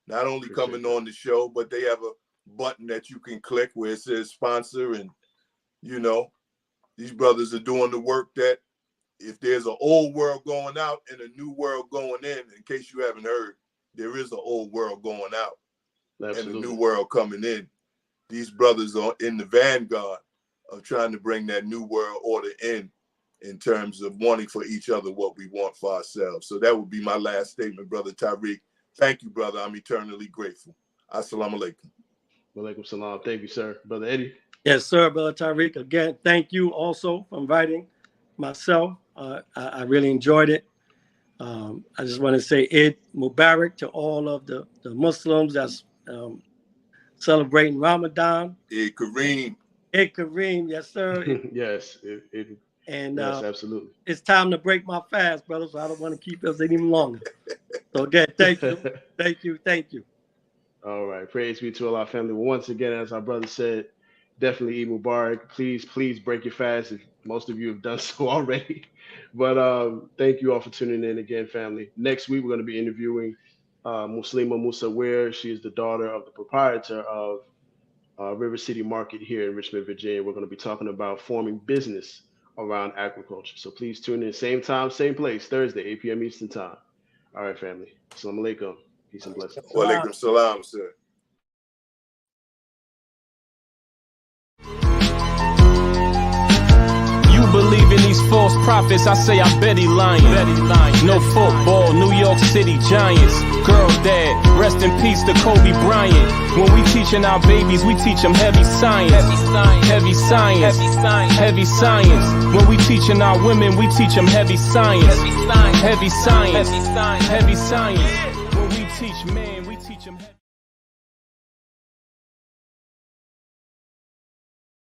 [SPEAKER 4] Not only
[SPEAKER 1] Appreciate
[SPEAKER 4] coming
[SPEAKER 1] that.
[SPEAKER 4] on the show, but they have a button that you can click where it says sponsor. And, you know, these brothers are doing the work that if there's an old world going out and a new world going in case you haven't heard, there is an old world going out and a new
[SPEAKER 1] Absolutely.
[SPEAKER 4] world coming in. These brothers are in the vanguard of trying to bring that new world order in terms of wanting for each other what we want for ourselves. So that would be my last statement, Brother Tariq. Thank you, brother. I'm eternally grateful. Assalamu alaikum.
[SPEAKER 1] Walaikum salam. Thank you, sir. Brother Eddie.
[SPEAKER 3] Yes, sir, Brother Tariq. Again, thank you also for inviting myself. I really enjoyed it. I just want to say Eid Mubarak to all of the Muslims that's celebrating Ramadan.
[SPEAKER 4] Eid Kareem.
[SPEAKER 3] Eid Kareem, yes, sir.
[SPEAKER 1] Yes,
[SPEAKER 3] And
[SPEAKER 1] yes, absolutely.
[SPEAKER 3] it's time to break my fast, brother, so I don't want to keep us any longer. So again, thank you, thank you, thank you.
[SPEAKER 1] All right. Praise be to Allah, family. Well, once again, as our brother said, definitely Eid Mubarak. Please break your fast if most of you have done so already. But thank you all for tuning in again, family. Next week, we're going to be interviewing Muslima Musa Ware. She is the daughter of the proprietor of River City Market here in Richmond, Virginia. We're going to be talking about forming business around agriculture. So please tune in, same time, same place, Thursday, 8 p.m. Eastern Time. All right, family. Assalamu alaikum. Peace and blessings.
[SPEAKER 4] Wa alaikum salam, sir.
[SPEAKER 2] You believe in these false prophets, I say I bet he lying. No football, New York City Giants. Girl dad, rest in peace to Kobe Bryant. When we teaching our babies, we teach them heavy science. Heavy science. Heavy science. When we teaching our women, we teach them heavy science. Heavy science. Heavy science. When we teach men, we teach them heavy